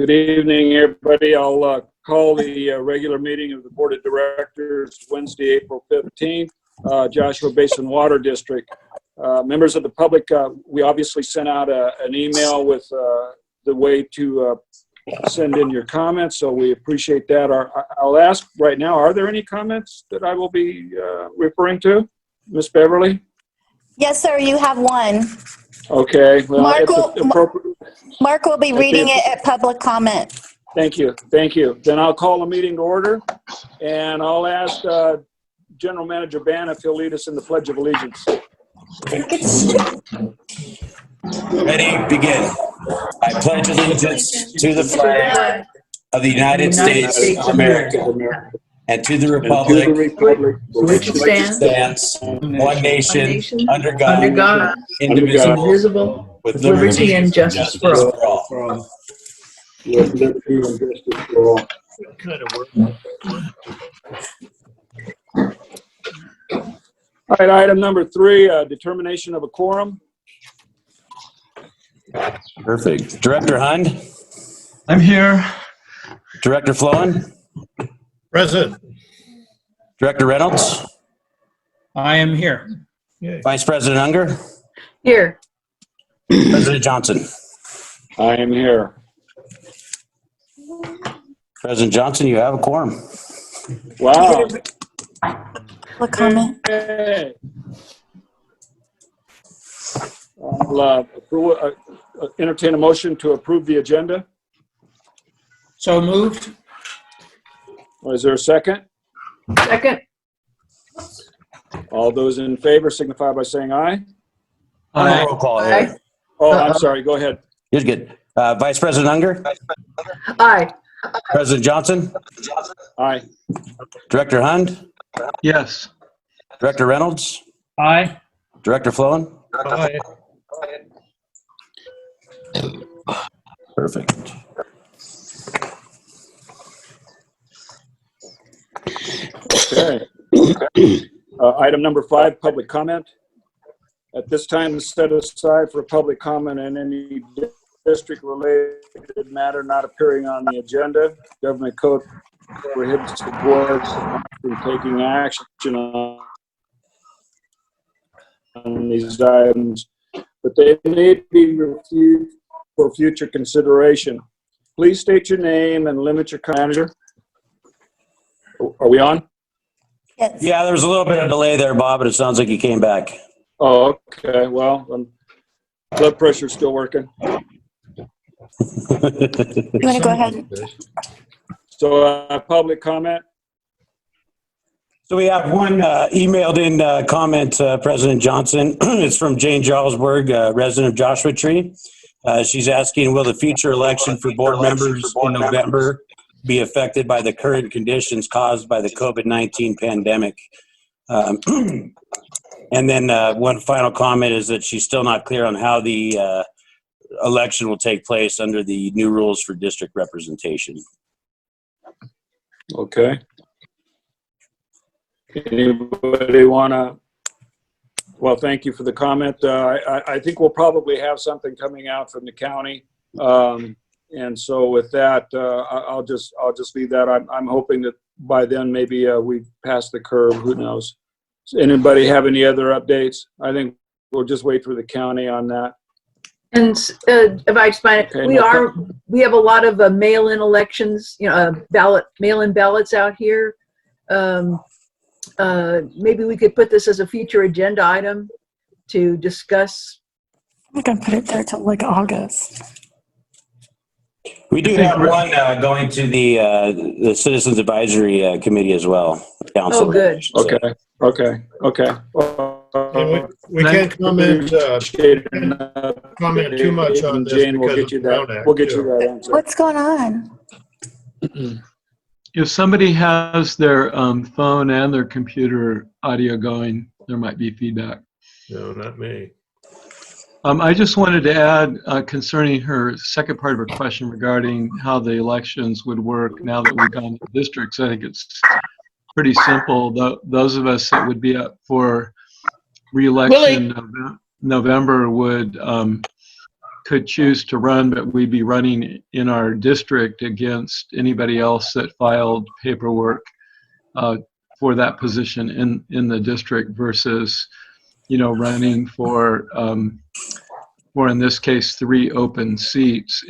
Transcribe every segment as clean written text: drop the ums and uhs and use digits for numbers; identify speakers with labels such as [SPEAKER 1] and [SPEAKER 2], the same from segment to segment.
[SPEAKER 1] Good evening, everybody. I'll call the regular meeting of the Board of Directors Wednesday, April 15th, Joshua Basin Water District. Members of the public, we obviously sent out an email with the way to send in your comments, so we appreciate that. I'll ask right now, are there any comments that I will be referring to? Ms. Beverly?
[SPEAKER 2] Yes, sir, you have one.
[SPEAKER 1] Okay. Well,
[SPEAKER 2] Mark will be reading it at public comment.
[SPEAKER 1] Thank you. Thank you. Then I'll call the meeting to order, and I'll ask General Manager Ban if he'll lead us in the Pledge of Allegiance.
[SPEAKER 3] Ready, begin. I pledge allegiance to the flag of the United States of America and to the republic which stands one nation under God, indivisible, with liberty and justice for all.
[SPEAKER 1] With liberty and justice for all. All right, item number 3, determination of a quorum.
[SPEAKER 3] Perfect. Director Hund?
[SPEAKER 4] I'm here.
[SPEAKER 3] Director Flowen?
[SPEAKER 4] Present.
[SPEAKER 3] Director Reynolds?
[SPEAKER 4] I am here.
[SPEAKER 3] Vice President Unger?
[SPEAKER 5] Here.
[SPEAKER 3] President Johnson?
[SPEAKER 1] I am here.
[SPEAKER 3] President Johnson, you have a quorum.
[SPEAKER 1] Wow.
[SPEAKER 2] What comment?
[SPEAKER 1] Okay. I'll entertain a motion to approve the agenda.
[SPEAKER 4] So moved.
[SPEAKER 1] Is there a second?
[SPEAKER 5] Second.
[SPEAKER 1] All those in favor signify by saying aye.
[SPEAKER 3] Aye. Roll call here.
[SPEAKER 1] Oh, I'm sorry. Go ahead.
[SPEAKER 3] You're good. Vice President Unger?
[SPEAKER 5] Aye.
[SPEAKER 3] President Johnson?
[SPEAKER 1] Aye.
[SPEAKER 3] Director Hund?
[SPEAKER 4] Yes.
[SPEAKER 3] Director Reynolds?
[SPEAKER 4] Aye.
[SPEAKER 3] Director Flowen?
[SPEAKER 4] Aye.
[SPEAKER 3] Perfect.
[SPEAKER 1] Okay. Item number 5, public comment. At this time, set aside for public comment on any district-related matter not appearing on the agenda. Government code prohibits the board from taking action on these items, but they may be reviewed for future consideration. Please state your name and limit your manager. Are we on?
[SPEAKER 2] Yes.
[SPEAKER 3] Yeah, there was a little bit of delay there, Bob, but it sounds like you came back.
[SPEAKER 1] Oh, okay. Well, blood pressure's still working.
[SPEAKER 2] You want to go ahead?
[SPEAKER 1] So, public comment.
[SPEAKER 3] So we have one emailed in comment, President Johnson. It's from Jane Jarlsberg, resident of Joshua Tree. She's asking, will the future election for board members in November be affected by the current conditions caused by the COVID-19 pandemic? And then one final comment is that she's still not clear on how the election will take place under the new rules for district representation.
[SPEAKER 1] Okay. Anybody want to? Well, thank you for the comment. I think we'll probably have something coming out from the county. And so with that, I'll just leave that. I'm hoping that by then maybe we've passed the curve. Who knows? Does anybody have any other updates? I think we'll just wait for the county on that.
[SPEAKER 5] And if I explain it,
[SPEAKER 1] Okay,
[SPEAKER 5] we have a lot of mail-in elections, mail-in ballots out here. Maybe we could put this as a future agenda item to discuss.
[SPEAKER 2] I'm going to put it there till like August.
[SPEAKER 3] We do have one going to the Citizens Advisory Committee as well. Council.
[SPEAKER 5] Oh, good.
[SPEAKER 1] Okay. Okay. Okay.
[SPEAKER 6] We can't comment too much on this.
[SPEAKER 1] Jane, we'll get you that. We'll get you that answer.
[SPEAKER 2] What's going on?
[SPEAKER 4] If somebody has their phone and their computer audio going, there might be feedback.
[SPEAKER 6] No, not me.
[SPEAKER 4] I just wanted to add concerning her second part of her question regarding how the elections would work now that we've gone to districts. I think it's pretty simple. Those of us that would be up for re-election in November would could choose to run, but we'd be running in our district against anybody else that filed paperwork for that position in the district versus, running for in this case, 3 open seats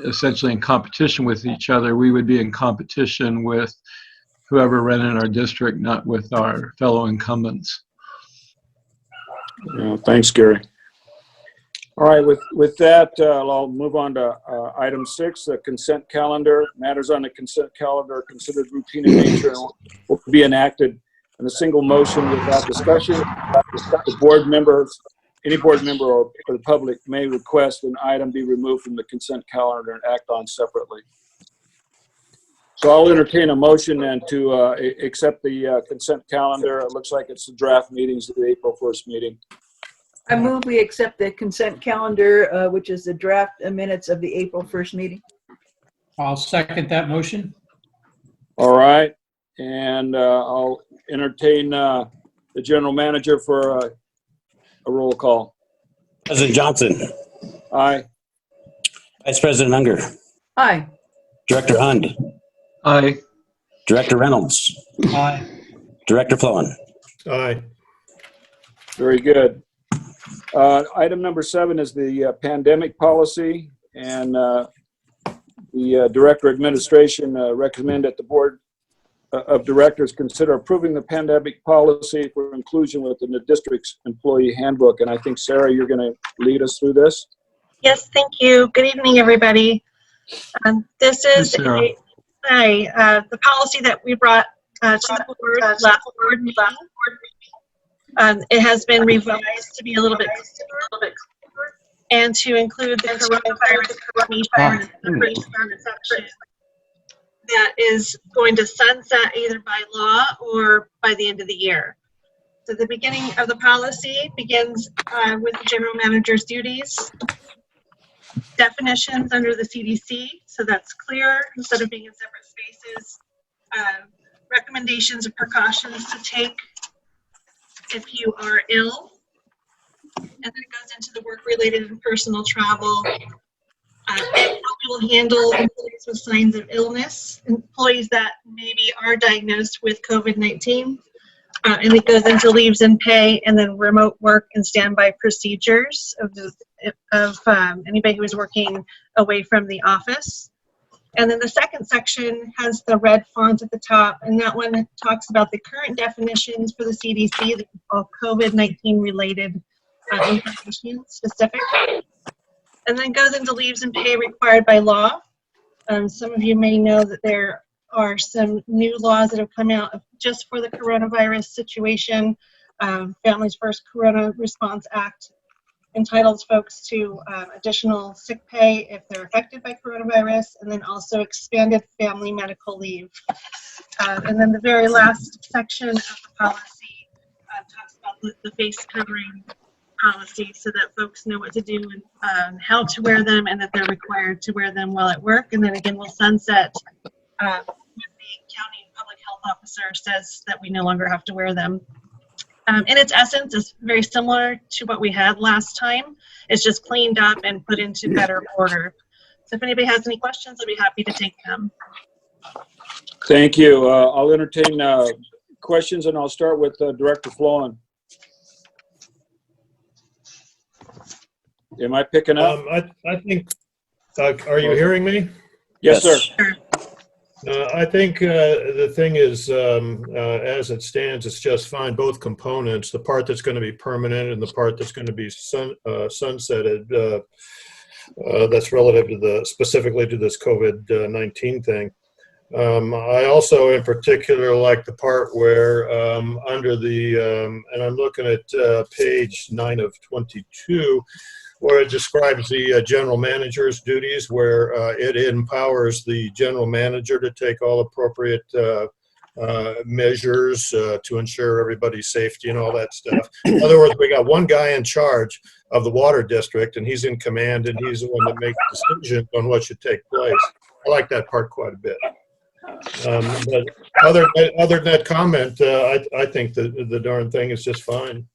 [SPEAKER 4] essentially in competition with each other. We would be in competition with whoever ran in our district, not with our fellow incumbents.
[SPEAKER 1] Yeah, thanks, Gary. All right, with that, I'll move on to item 6, the consent calendar. Matters on the consent calendar are considered routine in nature and will be enacted in a single motion without discussion. The board members, any board member or the public may request an item be removed from the consent calendar and act on separately. So I'll entertain a motion then to accept the consent calendar. It looks like it's the draft meetings of the April 1st meeting.
[SPEAKER 5] I move we accept the consent calendar, which is the draft minutes of the April 1st meeting.
[SPEAKER 7] I'll second that motion.
[SPEAKER 1] All right, and I'll entertain the general manager for a roll call.
[SPEAKER 3] President Johnson,
[SPEAKER 1] Aye.
[SPEAKER 3] Vice President Unger,
[SPEAKER 5] Aye.
[SPEAKER 3] Director Hund,
[SPEAKER 4] Aye.
[SPEAKER 3] Director Reynolds,
[SPEAKER 7] Aye.
[SPEAKER 3] Director Flowen.
[SPEAKER 6] Aye.
[SPEAKER 1] Very good. Item number 7 is the pandemic policy, and the Director of Administration recommend that the Board of Directors consider approving the pandemic policy for inclusion within the district's employee handbook. And I think, Sarah, you're going to lead us through this.
[SPEAKER 8] Yes, thank you. Good evening, everybody. This is
[SPEAKER 4] Sarah.
[SPEAKER 8] the policy that we brought to the board last board meeting. It has been revised to be a little bit clearer and to include the coronavirus information section that is going to sunset either by law or by the end of the year. So the beginning of the policy begins with the general manager's duties, definitions under the CDC, so that's clear instead of being in separate spaces, recommendations and precautions to take if you are ill, and then it goes into the work-related and personal travel, how we will handle employees with signs of illness, employees that maybe are diagnosed with COVID-19, and it goes into leaves and pay, and then remote work and standby procedures of anybody who is working away from the office. And then the second section has the red font at the top, and that one talks about the current definitions for the CDC that are COVID-19 related information specific. And then goes into leaves and pay required by law. Some of you may know that there are some new laws that have come out just for the coronavirus situation. Families First Corona Response Act entitles folks to additional sick pay if they're affected by coronavirus, and then also expanded family medical leave. And then the very last section of the policy talks about the face covering policy so that folks know what to do and how to wear them, and that they're required to wear them while at work. And then again, we'll sunset when the county public health officer says that we no longer have to wear them. In its essence, it's very similar to what we had last time. It's just cleaned up and put into better order. So if anybody has any questions, I'll be happy to take them.
[SPEAKER 1] Thank you. I'll entertain questions, and I'll start with Director Flowen. Am I picking up?
[SPEAKER 6] I think, are you hearing me?
[SPEAKER 1] Yes, sir.
[SPEAKER 8] Sure.
[SPEAKER 6] I think the thing is, as it stands, it's just fine. Both components, the part that's going to be permanent and the part that's going to be sunsetted, that's relative to specifically to this COVID-19 thing. I also, in particular, like the part where under the, and I'm looking at page 9 of 22, where it describes the general manager's duties, where it empowers the general manager to take all appropriate measures to ensure everybody's safety and all that stuff. In other words, we got one guy in charge of the water district, and he's in command, and he's the one that makes decisions on what should take place. I like that part quite a bit. But other than that comment, I think the darn thing is just fine.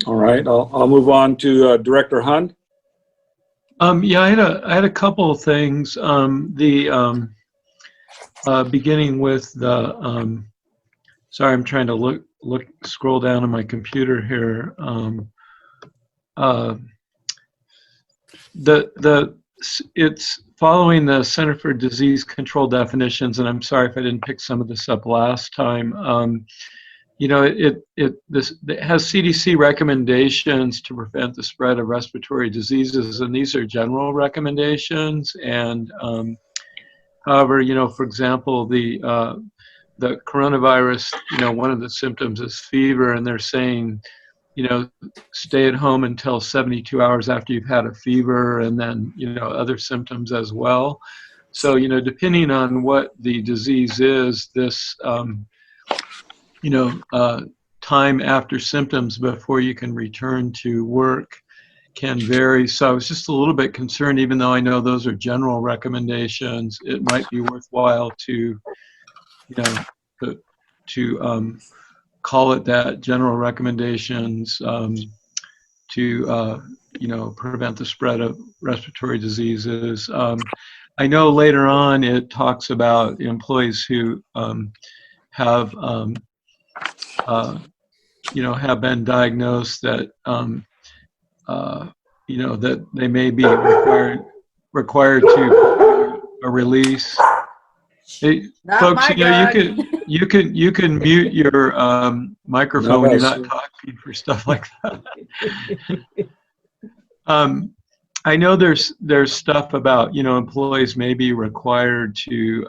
[SPEAKER 1] All right. I'll move on to Director Hund.
[SPEAKER 4] Yeah, I had a couple of things. Beginning with the, sorry, I'm trying to scroll down on my computer here. It's following the Center for Disease Control definitions, and I'm sorry if I didn't pick some of this up last time. You know, it has CDC recommendations to prevent the spread of respiratory diseases, and these are general recommendations. And however, you know, for example, the coronavirus, you know, one of the symptoms is fever, and they're saying, you know, stay at home until 72 hours after you've had a fever, and then, you know, other symptoms as well. So, you know, depending on what the disease is, this, you know, time after symptoms before you can return to work can vary. So I was just a little bit concerned, even though I know those are general recommendations, it might be worthwhile to, you know, to call it that, general recommendations to, you know, prevent the spread of respiratory diseases. I know later on it talks about employees who have, you know, have been diagnosed that, you know, that they may be required to a release. Hey,
[SPEAKER 5] Not
[SPEAKER 4] folks,
[SPEAKER 5] my
[SPEAKER 4] you know,
[SPEAKER 5] dog.
[SPEAKER 4] you can mute your microphone when you're not talking for stuff like that. I know there's stuff about, you know, employees may be required to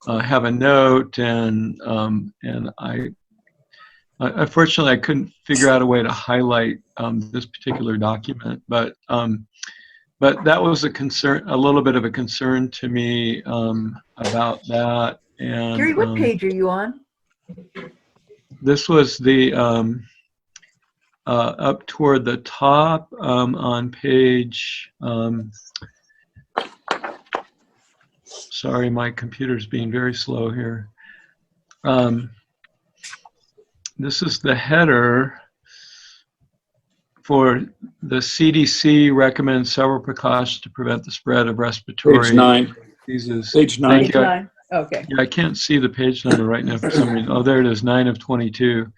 [SPEAKER 4] have a note, and unfortunately I couldn't figure out a way to highlight this particular document, but that was a concern, a little bit of a concern to me about that. And
[SPEAKER 5] Gary, what page are you on?
[SPEAKER 4] this was the up toward the top on page. Sorry, my computer's being very slow here. This is the header for the CDC recommends several precautions to prevent the spread of respiratory
[SPEAKER 1] Page 9.
[SPEAKER 4] diseases.
[SPEAKER 1] Page 9.
[SPEAKER 4] Thank you.
[SPEAKER 5] 9. Okay.
[SPEAKER 4] Yeah, I can't see the page number right now for some reason. Oh, there it is, 9 of 22.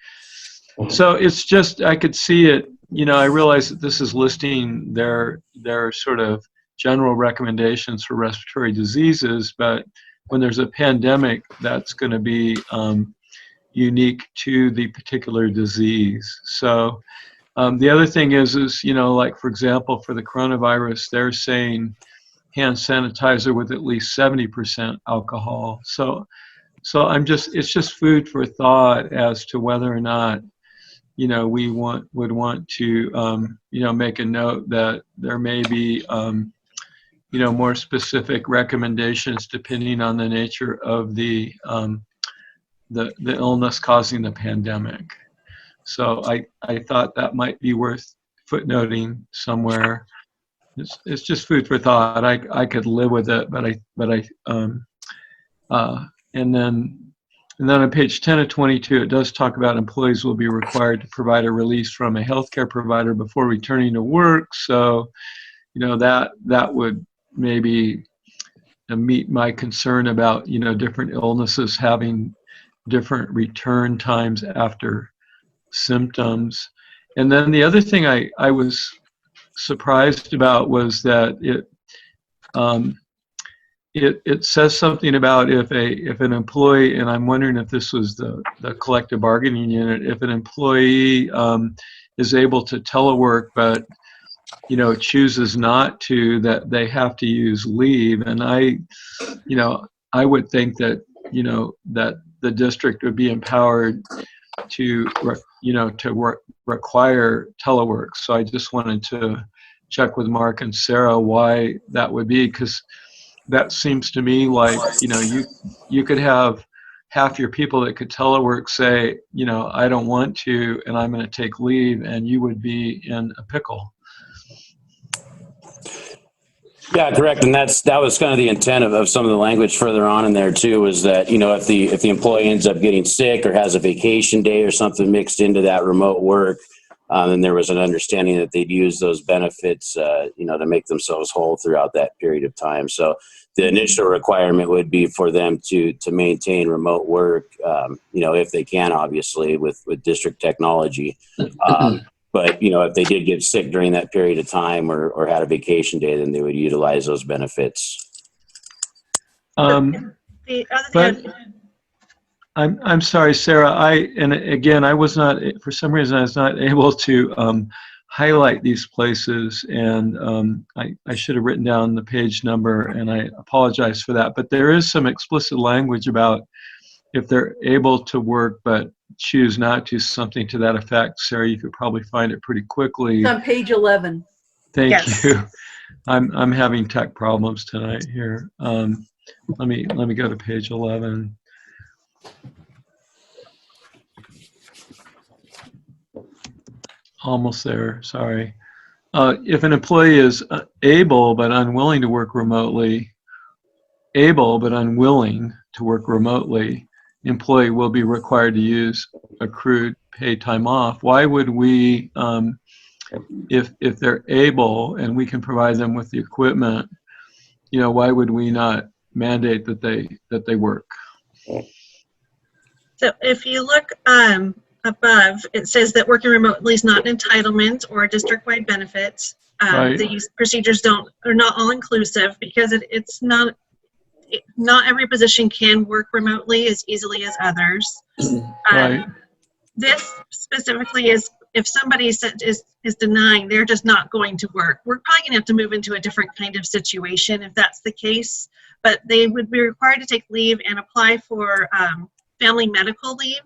[SPEAKER 4] So it's just, I could see it, you know, I realize that this is listing their sort of general recommendations for respiratory diseases, but when there's a pandemic, that's going to be unique to the particular disease. So the other thing is, you know, like, for example, for the coronavirus, they're saying hand sanitizer with at least 70% alcohol. So it's just food for thought as to whether or not, you know, we would want to, you know, make a note that there may be, you know, more specific recommendations depending on the nature of the illness causing the pandemic. So I thought that might be worth footnoting somewhere. It's just food for thought. I could live with it, and then on page 10 of 22, it does talk about employees will be required to provide a release from a healthcare provider before returning to work. So, you know, that would maybe meet my concern about, you know, different illnesses having different return times after symptoms. And then the other thing I was surprised about was that it says something about if an employee, and I'm wondering if this was the collective bargaining unit, if an employee is able to telework but, you know, chooses not to, that they have to use leave. And I would think that, you know, that the district would be empowered to, you know, to require telework. So I just wanted to check with Mark and Sarah why that would be, because that seems to me like, you know, you could have half your people that could telework say, you know, I don't want to, and I'm going to take leave, and you would be in a pickle.
[SPEAKER 3] Yeah, correct. And that was kind of the intent of some of the language further on in there too, is that, you know, if the employee ends up getting sick or has a vacation day or something mixed into that remote work, And there was an understanding that they'd use those benefits, to make themselves whole throughout that period of time. So the initial requirement would be for them to maintain remote work, if they can, obviously, with district technology. But, if they did get sick during that period of time or had a vacation day, then they would utilize those benefits.
[SPEAKER 8] The other
[SPEAKER 4] But
[SPEAKER 8] thing,
[SPEAKER 4] I'm sorry, Sarah. I was not, for some reason, I was not able to highlight these places, and I should have written down the page number, and I apologize for that. But there is some explicit language about if they're able to work but choose not to, something to that effect. Sarah, you could probably find it pretty quickly.
[SPEAKER 5] It's on page 11.
[SPEAKER 4] Thank
[SPEAKER 8] Yes.
[SPEAKER 4] you. I'm having tech problems tonight here. Let me go to page 11. Almost there, sorry. If an employee is able but unwilling to work remotely, employee will be required to use accrued paid time off. Why would we, if they're able and we can provide them with the equipment, why would we not mandate that they work?
[SPEAKER 8] so if you look above, it says that working remotely is not an entitlement or a district-wide benefit.
[SPEAKER 4] Right.
[SPEAKER 8] These procedures are not all-inclusive because it's not every position can work remotely as easily as others.
[SPEAKER 4] Right.
[SPEAKER 8] This specifically is if somebody is denying, they're just not going to work. We're probably going to have to move into a different kind of situation if that's the case, but they would be required to take leave and apply for family medical leave.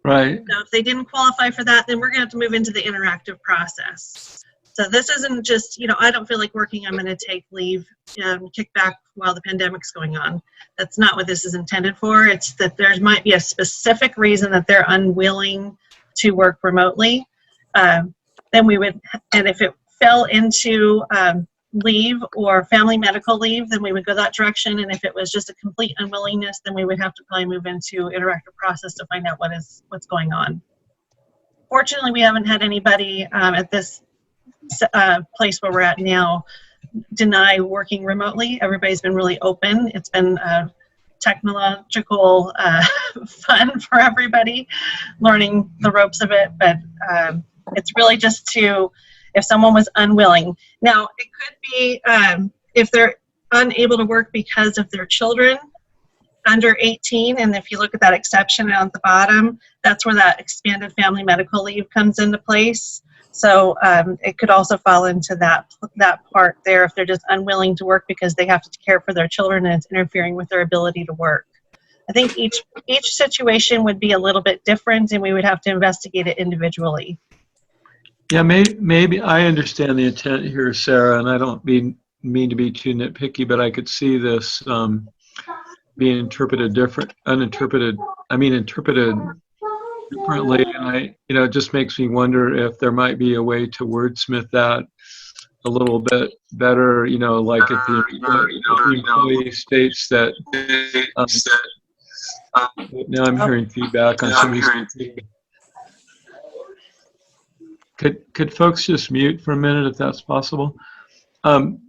[SPEAKER 4] Right.
[SPEAKER 8] So if they didn't qualify for that, then we're going to have to move into the interactive process. So this isn't just, I don't feel like working, I'm going to take leave and kick back while the pandemic's going on. That's not what this is intended for. It's that there might be a specific reason that they're unwilling to work remotely. Then we would, and if it fell into leave or family medical leave, then we would go that direction. And if it was just a complete unwillingness, then we would have to probably move into interactive process to find out what's going on. Fortunately, we haven't had anybody at this place where we're at now deny working remotely. Everybody's been really open. It's been technological fun for everybody, learning the ropes of it, but it's really just if someone was unwilling. Now, it could be if they're unable to work because of their children under 18, and if you look at that exception at the bottom, that's where that expanded family medical leave comes into place. So it could also fall into that part there if they're just unwilling to work because they have to care for their children and it's interfering with their ability to work. I think each situation would be a little bit different and we would have to investigate it individually.
[SPEAKER 4] Yeah, maybe I understand the intent here, Sarah, and I don't mean to be too nitpicky, but I could see this being interpreted differently, and it just makes me wonder if there might be a way to wordsmith that a little bit better, like if the employee states that, now I'm hearing feedback on some of these. Could folks just mute for a minute if that's possible? I'm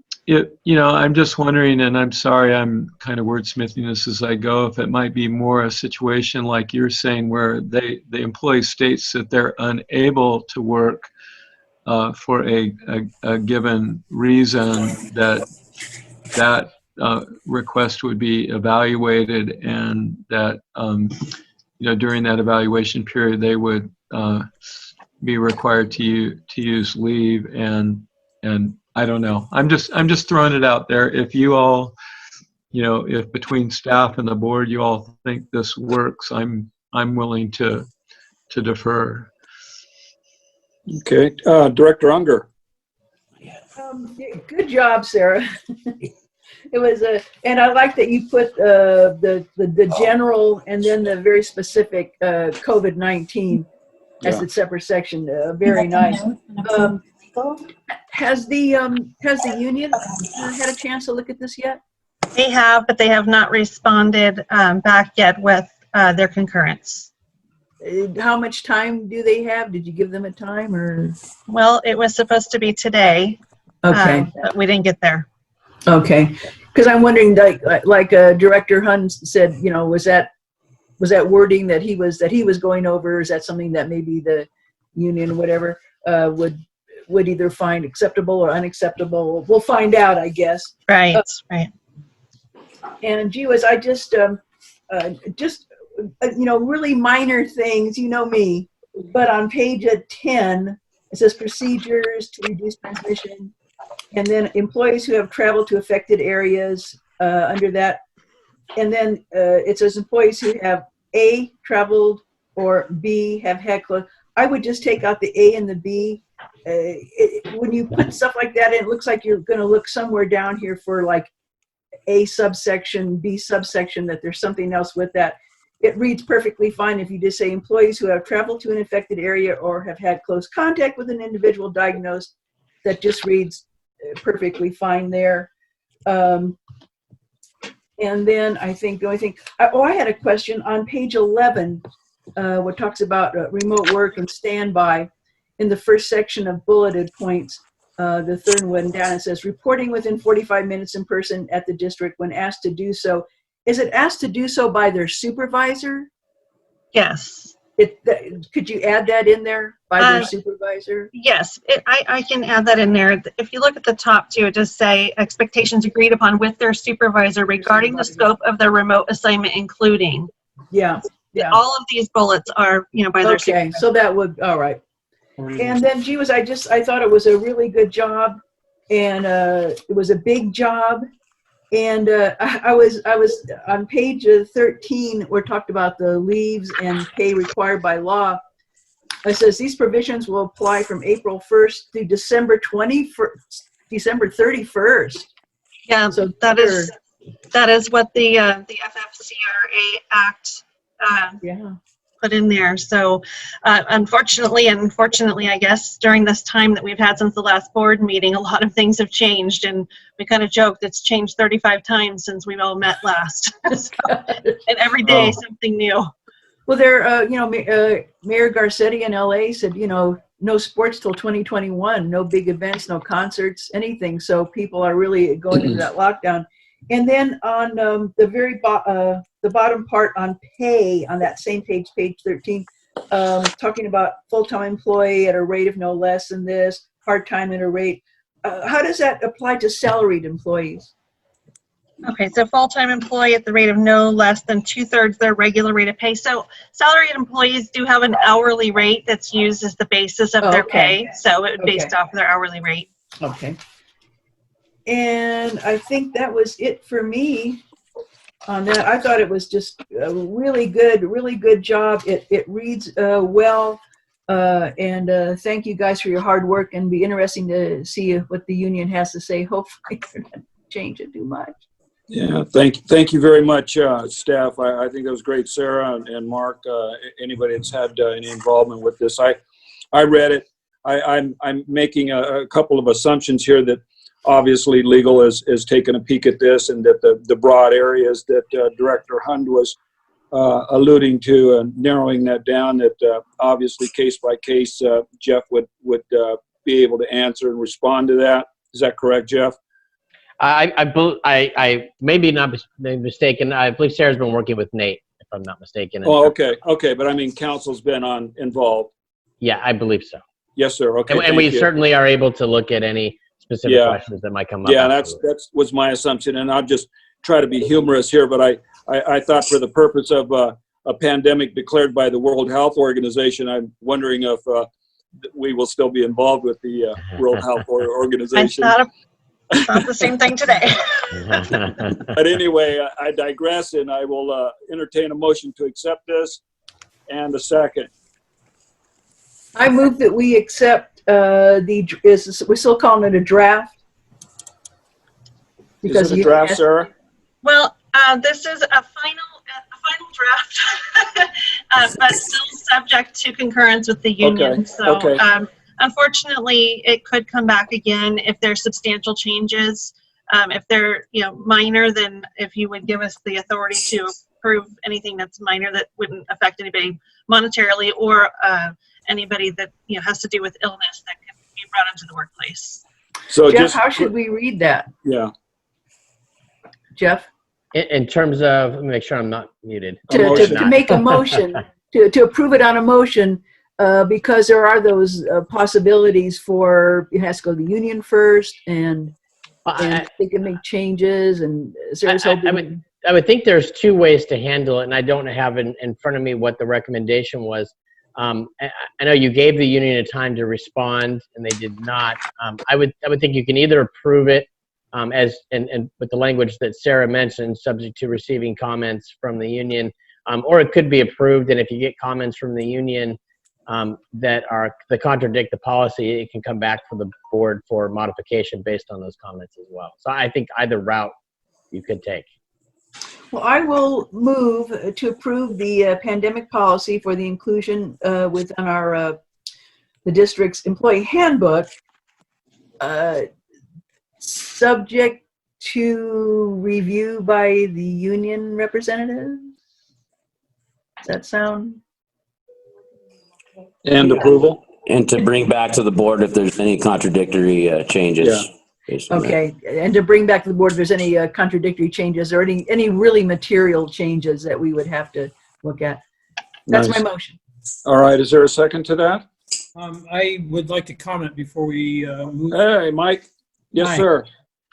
[SPEAKER 4] just wondering, and I'm sorry, I'm kind of wordsmithing this as I go, if it might be more a situation like you're saying where the employee states that they're unable to work for a given reason, that request would be evaluated, and that during that evaluation period they would be required to use leave, and I don't know. I'm just throwing it out there. If you all, if between staff and the board you all think this works, I'm willing to defer.
[SPEAKER 1] Okay, Director Unger.
[SPEAKER 5] Good job, Sarah. It was and I like that you put the general and then the very specific COVID-19 as a separate section. Very nice. Has the union had a chance to look at this yet?
[SPEAKER 8] They have, but they have not responded back yet with their concurrence.
[SPEAKER 5] how much time do they have? Did you give them a time or?
[SPEAKER 8] Well, it was supposed to be today,
[SPEAKER 5] Okay.
[SPEAKER 8] but we didn't get there.
[SPEAKER 5] Okay. Because I'm wondering, like Director Hunt said, you know, was that wording that he was going over? Is that something that maybe the union or whatever would either find acceptable or unacceptable? We'll find out, I guess.
[SPEAKER 8] Right, right.
[SPEAKER 5] And gee whiz, I just you know, really minor things, you know me, but on page 10, it says procedures to reduce transmission, and then employees who have traveled to affected areas under that, and then it says employees who have A, traveled, or B, have had close. I would just take out the A and the B. When you put stuff like that in, it looks like you're going to look somewhere down here for like A subsection, B subsection, that there's something else with that. It reads perfectly fine if you just say employees who have traveled to an infected area or have had close contact with an individual diagnosed. That just reads perfectly fine there. And then I think the only thing, I had a question on page 11, what talks about remote work and standby. In the first section of bulleted points, the third one down, it says reporting within 45 minutes in person at the district when asked to do so. Is it asked to do so by their supervisor?
[SPEAKER 8] Yes.
[SPEAKER 5] Could you add that in there, by their supervisor?
[SPEAKER 8] Yes, I can add that in there. If you look at the top too, it does say expectations agreed upon with their supervisor regarding the scope of their remote assignment, including.
[SPEAKER 5] Yeah.
[SPEAKER 8] All of these bullets are, you know, by their supervisor.
[SPEAKER 5] Okay, so that would, all right. And then, gee whiz, I thought it was a really good job, and it was a big job. And I was on page 13, where it talked about the leaves and pay required by law. It says these provisions will apply from April 1st through December 31st.
[SPEAKER 8] Yeah,
[SPEAKER 5] So
[SPEAKER 8] that is what the FFCRA Act
[SPEAKER 5] yeah.
[SPEAKER 8] put in there. So unfortunately, I guess, during this time that we've had since the last board meeting, a lot of things have changed, and we kind of joked it's changed 35 times since we've all met last. So, and every day something new.
[SPEAKER 5] Well, there, you know, Mayor Garcetti in LA said, you know, no sports till 2021, no big events, no concerts, anything. So people are really going into that lockdown. And then on the bottom part on pay, on that same page, page 13, talking about full-time employee at a rate of no less than this, part-time at a rate. How does that apply to salaried employees?
[SPEAKER 8] Okay, so full-time employee at the rate of no less than 2/3 their regular rate of pay. So salaried employees do have an hourly rate that's used as the basis of their pay. So it would be based off their hourly rate.
[SPEAKER 5] Okay. And I think that was it for me on that. I thought it was just a really good job. It reads well. And thank you guys for your hard work, and be interesting to see what the union has to say. Hopefully they're not change it too much.
[SPEAKER 1] Yeah, thank you very much, staff. I think that was great, Sarah and Mark. Anybody that's had any involvement with this, I read it. I'm making a couple of assumptions here that obviously legal has taken a peek at this, and that the broad areas that Director Hund was alluding to, and narrowing that down, that obviously case by case, Jeff would be able to answer and respond to that. Is that correct, Jeff?
[SPEAKER 9] I may be not mistaken. I believe Sarah's been working with Nate, if I'm not mistaken.
[SPEAKER 1] Oh, okay. But I mean, council's been involved.
[SPEAKER 9] Yeah, I believe so.
[SPEAKER 1] Yes, sir. Okay.
[SPEAKER 9] And we certainly are able to look at any specific questions that might come up.
[SPEAKER 1] Yeah, that was my assumption, and I'll just try to be humorous here, but I thought for the purpose of a pandemic declared by the World Health Organization, I'm wondering if we will still be involved with the World Health Organization.
[SPEAKER 8] I thought the same thing today.
[SPEAKER 1] But anyway, I digress, and I will entertain a motion to accept this, and a second.
[SPEAKER 5] I move that we accept we're still calling it a draft.
[SPEAKER 1] Is it a draft, Sarah?
[SPEAKER 8] Well, this is a final draft, but still subject to concurrence with the union.
[SPEAKER 1] Okay.
[SPEAKER 8] So unfortunately, it could come back again if there's substantial changes. If they're minor, then if you would give us the authority to approve anything that's minor that wouldn't affect anybody monetarily or anybody that has to do with illness that can be brought into the workplace.
[SPEAKER 1] So
[SPEAKER 5] Jeff,
[SPEAKER 1] just,
[SPEAKER 5] how should we read that?
[SPEAKER 1] yeah,
[SPEAKER 5] Jeff?
[SPEAKER 9] In terms of, let me make sure I'm not muted.
[SPEAKER 1] A motion.
[SPEAKER 5] To make a motion, to approve it on a motion, because there are those possibilities for, it has to go to the union first, and they can make changes, and Sarah's hoping.
[SPEAKER 9] I would think there's two ways to handle it, and I don't have in front of me what the recommendation was. I know you gave the union a time to respond, and they did not. I would think you can either approve it as and with the language that Sarah mentioned, subject to receiving comments from the union, or it could be approved, and if you get comments from the union that contradict the policy, it can come back from the board for modification based on those comments as well. So I think either route you could take.
[SPEAKER 5] Well, I will move to approve the pandemic policy for the inclusion within our the district's employee handbook, subject to review by the union representatives. Does that sound?
[SPEAKER 1] and approval.
[SPEAKER 3] And to bring back to the board if there's any contradictory changes. based on that.
[SPEAKER 5] Okay, and to bring back to the board if there's any contradictory changes or any really material changes that we would have to look at. That's
[SPEAKER 1] Nice.
[SPEAKER 5] my motion.
[SPEAKER 1] All right, is there a second to that?
[SPEAKER 7] I would like to comment before we move.
[SPEAKER 1] Hey, Mike. Yes,
[SPEAKER 7] Hi.
[SPEAKER 1] sir.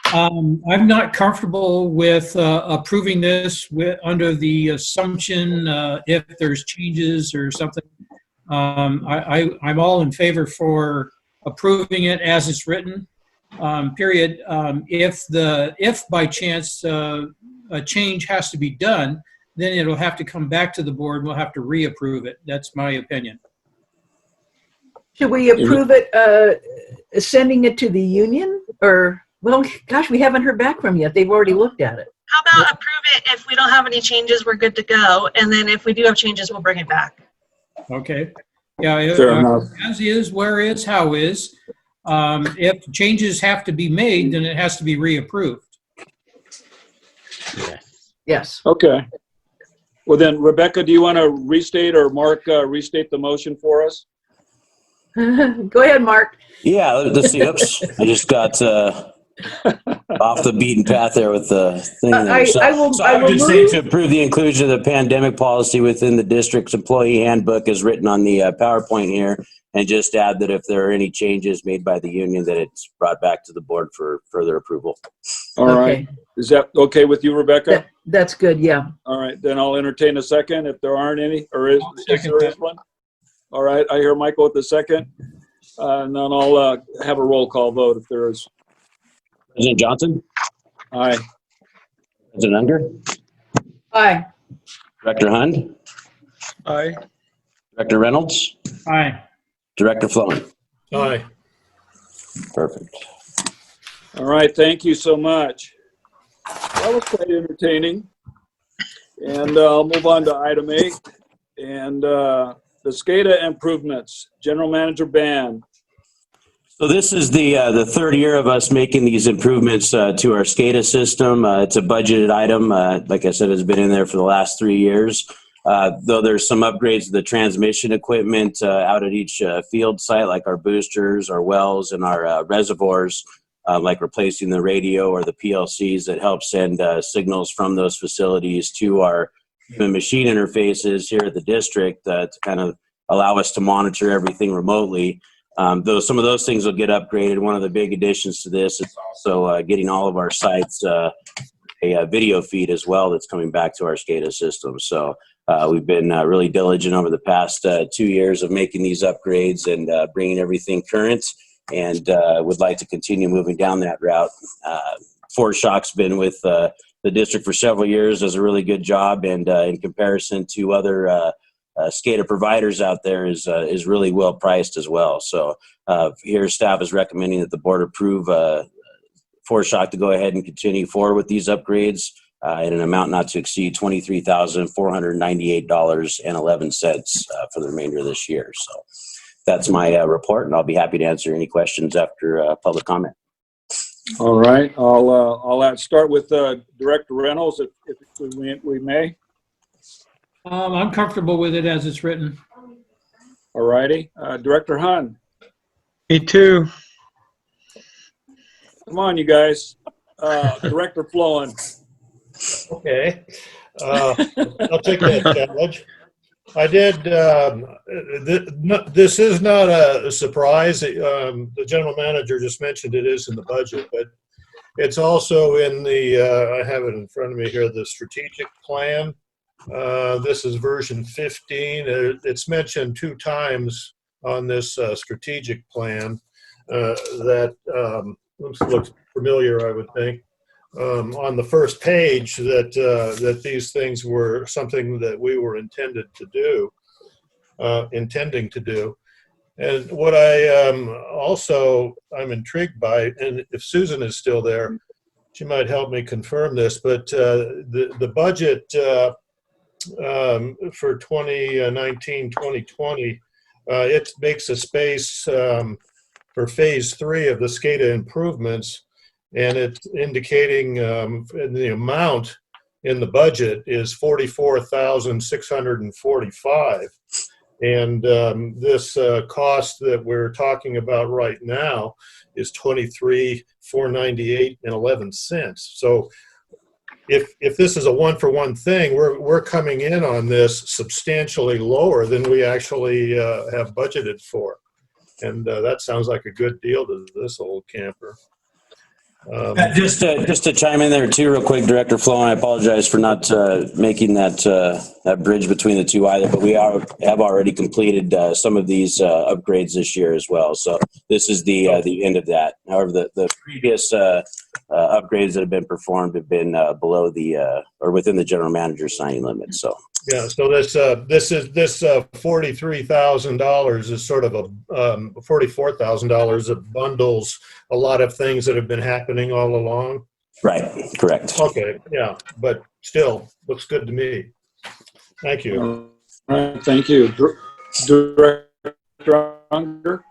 [SPEAKER 7] I'm not comfortable with approving this under the assumption if there's changes or something. I'm all in favor for approving it as it's written. Period. If by chance a change has to be done, then it'll have to come back to the board and we'll have to reapprove it. That's my opinion.
[SPEAKER 5] Should we approve it, sending it to the union? Or, well, gosh, we haven't heard back from yet. They've already looked at it.
[SPEAKER 8] How about approve it if we don't have any changes, we're good to go. And then if we do have changes, we'll bring it back.
[SPEAKER 7] Okay. Yeah.
[SPEAKER 1] Fair enough.
[SPEAKER 7] As is, where is, how is. If changes have to be made, then it has to be reapproved.
[SPEAKER 5] Yes.
[SPEAKER 1] Okay. Well then, Rebecca, do you want to restate or Mark restate the motion for us?
[SPEAKER 5] Go ahead, Mark.
[SPEAKER 3] Yeah, let's see. Oops, I just got off the beaten path there with the thing. There. So I would just say to approve the inclusion of the pandemic policy within the district's employee handbook as written on the PowerPoint here, and just add that if there are any changes made by the union, that it's brought back to the board for further approval.
[SPEAKER 1] All right. Is that okay with you, Rebecca?
[SPEAKER 5] That's good, yeah.
[SPEAKER 1] All right, then I'll entertain a second if there aren't any, or is there one? All right, I hear Michael with the second. And then I'll have a roll call vote if there is.
[SPEAKER 3] President Johnson?
[SPEAKER 1] Aye.
[SPEAKER 3] President Unger?
[SPEAKER 5] Aye.
[SPEAKER 3] Director Hund?
[SPEAKER 1] Aye.
[SPEAKER 3] Director Reynolds?
[SPEAKER 7] Aye.
[SPEAKER 3] Director Flowen?
[SPEAKER 6] Aye.
[SPEAKER 3] Perfect.
[SPEAKER 1] All right, thank you so much. That was quite entertaining. And I'll move on to item 8. And the SCADA improvements, General Manager Ban.
[SPEAKER 3] So this is the third year of us making these improvements to our SCADA system. It's a budgeted item. Like I said, it's been in there for the last 3 years. Though there's some upgrades to the transmission equipment out at each field site, like our boosters, our wells, and our reservoirs, like replacing the radio or the PLCs that help send signals from those facilities to our human machine interfaces here at the district to kind of allow us to monitor everything remotely. Though some of those things will get upgraded. One of the big additions to this is also getting all of our sites a video feed as well that's coming back to our SCADA system. So we've been really diligent over the past 2 years of making these upgrades and bringing everything current, and would like to continue moving down that route. Fort Shock's been with the district for several years, does a really good job, and in comparison to other SCADA providers out there is really well priced as well. So here staff is recommending that the board approve Fort Shock to go ahead and continue forward with these upgrades in an amount not to exceed $23,498.11 for the remainder of this year. So that's my report, and I'll be happy to answer any questions after public comment.
[SPEAKER 1] All right, I'll start with Director Reynolds if we may.
[SPEAKER 7] I'm comfortable with it as it's written.
[SPEAKER 1] All righty. Director Hunt,
[SPEAKER 4] Me too.
[SPEAKER 1] come on, you guys. Director Flowen.
[SPEAKER 6] Okay. I'll take that challenge. I did, this is not a surprise. The general manager just mentioned it is in the budget, but it's also in the, I have it in front of me here, the strategic plan. This is version 15. It's mentioned 2 times on this strategic plan that looks familiar, I would think. On the first page that these things were something that we were intending to do. And what I'm intrigued by, and if Susan is still there, she might help me confirm this, but the budget for 2019-2020, it makes a space for phase 3 of the SCADA improvements. And it's indicating the amount in the budget is $44,645. And this cost that we're talking about right now is $23,498.11. So if this is a one-for-one thing, we're coming in on this substantially lower than we actually have budgeted for. And that sounds like a good deal to this old camper.
[SPEAKER 3] Just to chime in there too, real quick, Director Flo, and I apologize for not making that bridge between the two either, but we have already completed some of these upgrades this year as well. So this is the end of that. However, the previous upgrades that have been performed have been below the or within the general manager's signing limit. So.
[SPEAKER 6] Yeah, so this $43,000 is sort of a $44,000 that bundles a lot of things that have been happening all along.
[SPEAKER 3] Right, correct.
[SPEAKER 6] Okay, yeah, but still looks good to me. Thank you.
[SPEAKER 1] All right, thank you. Director Unger?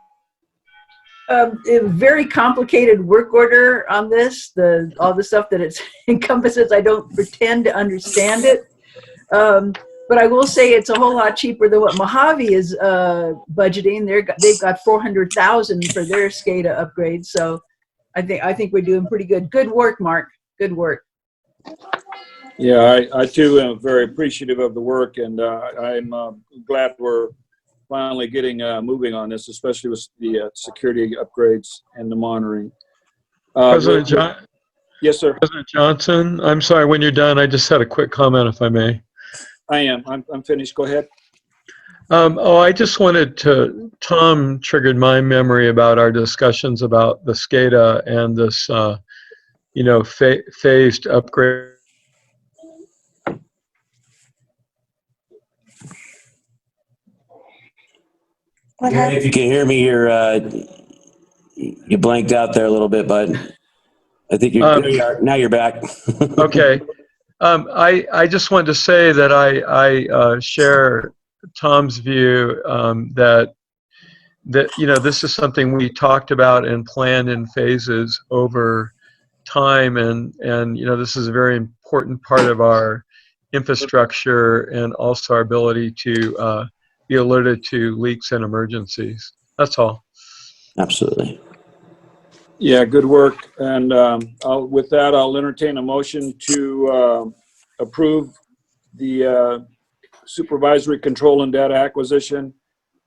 [SPEAKER 5] A very complicated work order on this, all the stuff that it encompasses. I don't pretend to understand it. But I will say it's a whole lot cheaper than what Mojave is budgeting. They've got $400,000 for their SCADA upgrades. So I think we're doing pretty good. Good work, Mark. Good work.
[SPEAKER 1] Yeah, I too am very appreciative of the work, and I'm glad we're finally getting moving on this, especially with the security upgrades and the monitoring.
[SPEAKER 4] President John.
[SPEAKER 1] Yes, sir.
[SPEAKER 4] President Johnson, I'm sorry, when you're done, I just had a quick comment, if I may.
[SPEAKER 1] I am. I'm finished. Go ahead.
[SPEAKER 4] I just wanted to, Tom triggered my memory about our discussions about the SCADA and this, phased upgrade.
[SPEAKER 3] Gary, if you can hear me, you blanked out there a little bit, bud. I think now you're back.
[SPEAKER 4] Okay. I just wanted to say that I share Tom's view that this is something we talked about and planned in phases over time, and this is a very important part of our infrastructure and also our ability to be alerted to leaks and emergencies. That's all.
[SPEAKER 3] Absolutely.
[SPEAKER 1] Yeah, good work. And with that, I'll entertain a motion to approve the supervisory control and data acquisition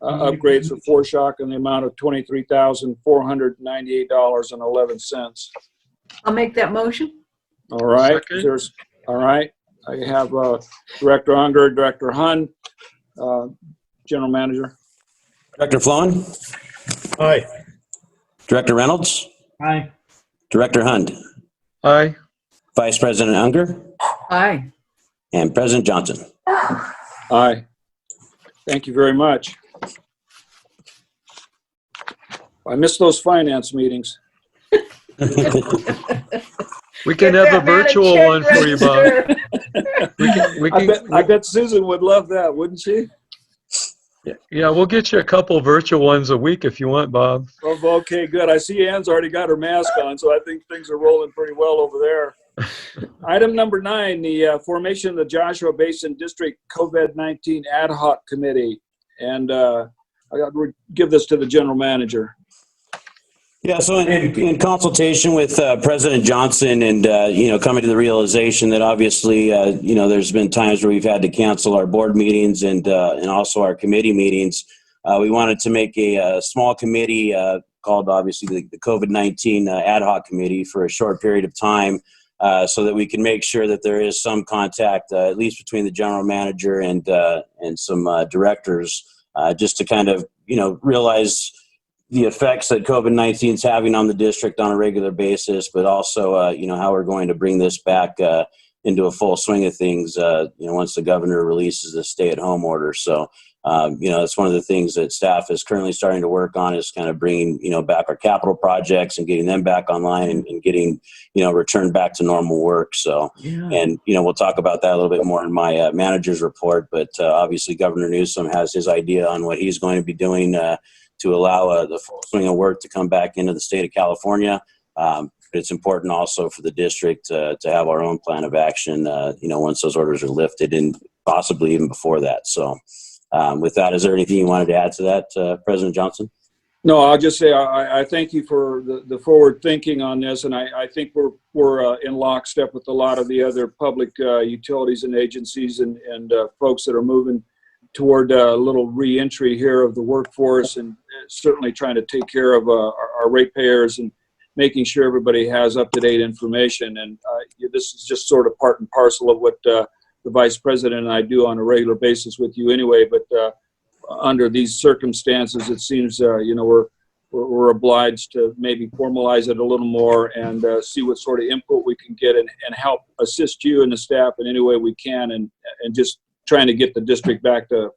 [SPEAKER 1] upgrades for Foreshock in the amount of $23,498.11.
[SPEAKER 5] I'll make that motion.
[SPEAKER 1] All right.
[SPEAKER 4] Second.
[SPEAKER 1] All right. I have Director Unger, Director Hun, General Manager.
[SPEAKER 3] Director Flowen?
[SPEAKER 6] Aye.
[SPEAKER 3] Director Reynolds?
[SPEAKER 7] Aye.
[SPEAKER 3] Director Hund?
[SPEAKER 4] Aye.
[SPEAKER 3] Vice President Unger?
[SPEAKER 5] Aye.
[SPEAKER 3] And President Johnson?
[SPEAKER 1] Aye. Thank you very much. I missed those finance meetings.
[SPEAKER 4] We can have a virtual one for you, Bob.
[SPEAKER 1] I bet Susan would love that, wouldn't she?
[SPEAKER 4] Yeah, we'll get you a couple virtual ones a week if you want, Bob.
[SPEAKER 1] Oh, okay, good. I see Ann's already got her mask on, so I think things are rolling pretty well over there. Item number 9, the formation of the Joshua Basin District COVID-19 Ad Hoc Committee. And I would give this to the general manager.
[SPEAKER 3] Yeah, so in consultation with President Johnson and, coming to the realization that obviously, there's been times where we've had to cancel our board meetings and also our committee meetings. We wanted to make a small committee called obviously the COVID-19 Ad Hoc Committee for a short period of time so that we can make sure that there is some contact, at least between the general manager and some directors, just to kind of, realize the effects that COVID-19 is having on the district on a regular basis, but also, how we're going to bring this back into a full swing of things, once the governor releases the stay-at-home order. So, that's one of the things that staff is currently starting to work on is kind of bringing, back our capital projects and getting them back online and getting, returned back to normal work. So, and, we'll talk about that a little bit more in my manager's report, but obviously Governor Newsom has his idea on what he's going to be doing to allow the full swing of work to come back into the state of California. But it's important also for the district to have our own plan of action, once those orders are lifted and possibly even before that. So with that, is there anything you wanted to add to that, President Johnson?
[SPEAKER 1] No, I'll just say I thank you for the forward thinking on this, and I think we're in lockstep with a lot of the other public utilities and agencies and folks that are moving toward a little reentry here of the workforce, and certainly trying to take care of our ratepayers and making sure everybody has up-to-date information. And this is just sort of part and parcel of what the Vice President and I do on a regular basis with you anyway. But under these circumstances, it seems we're obliged to maybe formalize it a little more and see what sort of input we can get and help assist you and the staff in any way we can, and just trying to get the district back to,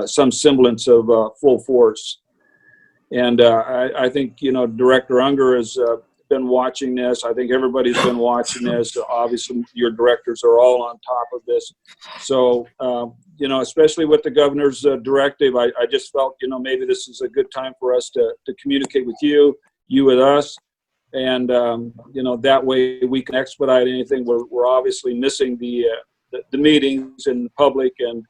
[SPEAKER 1] some semblance of full force. And I think, Director Unger has been watching this. I think everybody's been watching this. Obviously, your directors are all on top of this. So, especially with the governor's directive, I just felt, maybe this is a good time for us to communicate with you with us. And, that way we can expedite anything. We're obviously missing the meetings in public, and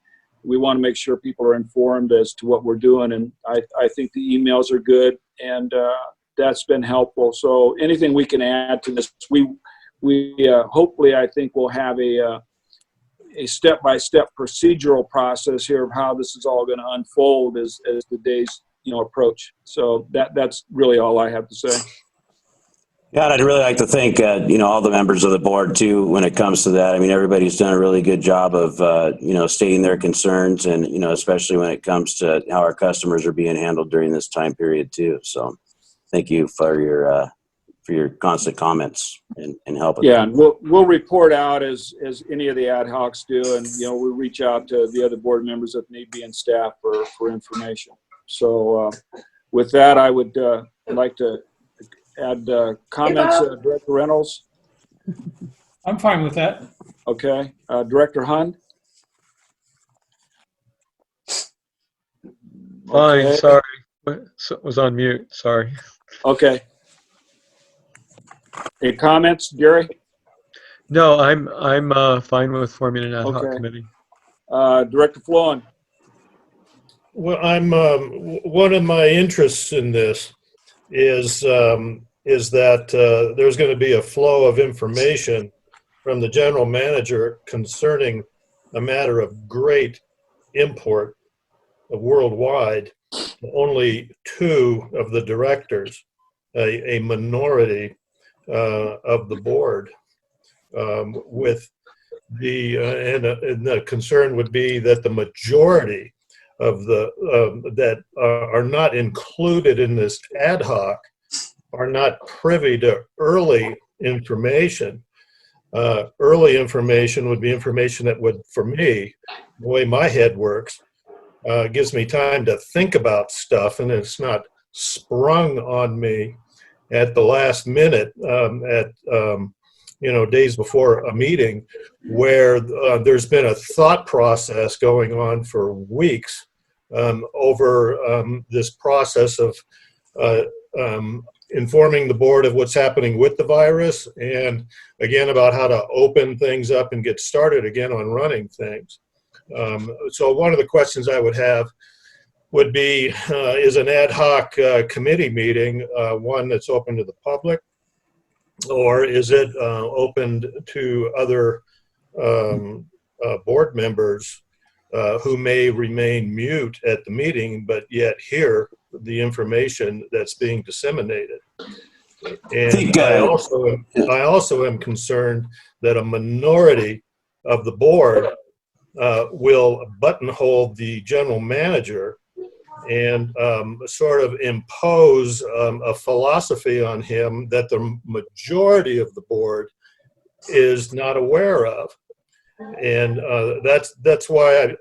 [SPEAKER 1] we want to make sure people are informed as to what we're doing. And I think the emails are good, and that's been helpful. So anything we can add to this, we hopefully, I think we'll have a step-by-step procedural process here of how this is all going to unfold as the days approach. So that's really all I have to say.
[SPEAKER 3] Yeah, and I'd really like to thank, all the members of the board too, when it comes to that. I mean, everybody's done a really good job of, stating their concerns and, especially when it comes to how our customers are being handled during this time period too. So thank you for your constant comments and help.
[SPEAKER 1] Yeah, and we'll report out as any of the ad hocs do, and, we'll reach out to the other board members if need be and staff for information. So with that, I would like to add comments, Director Reynolds.
[SPEAKER 7] I'm fine with that.
[SPEAKER 1] Okay, Director Hund.
[SPEAKER 4] Fine,
[SPEAKER 1] Okay.
[SPEAKER 4] sorry. Was on mute, sorry.
[SPEAKER 1] Okay. Any comments, Gary?
[SPEAKER 4] No, I'm fine with forming an ad hoc
[SPEAKER 1] Okay.
[SPEAKER 4] committee.
[SPEAKER 1] Director Flowen.
[SPEAKER 6] Well, I'm one of my interests in this is that there's going to be a flow of information from the general manager concerning a matter of great import worldwide. Only 2 of the directors, a minority of the board, with and the concern would be that the majority of the that are not included in this ad hoc are not privy to early information. Early information would be information that would, for me, the way my head works, gives me time to think about stuff, and it's not sprung on me at the last minute, days before a meeting, where there's been a thought process going on for weeks over this process of informing the board of what's happening with the virus, and again about how to open things up and get started again on running things. So one of the questions I would have would be, is an ad hoc committee meeting one that's open to the public, or is it opened to other board members who may remain mute at the meeting, but yet hear the information that's being disseminated? And I also am concerned that a minority of the board will buttonhole the general manager and sort of impose a philosophy on him that the majority of the board is not aware of. And that's why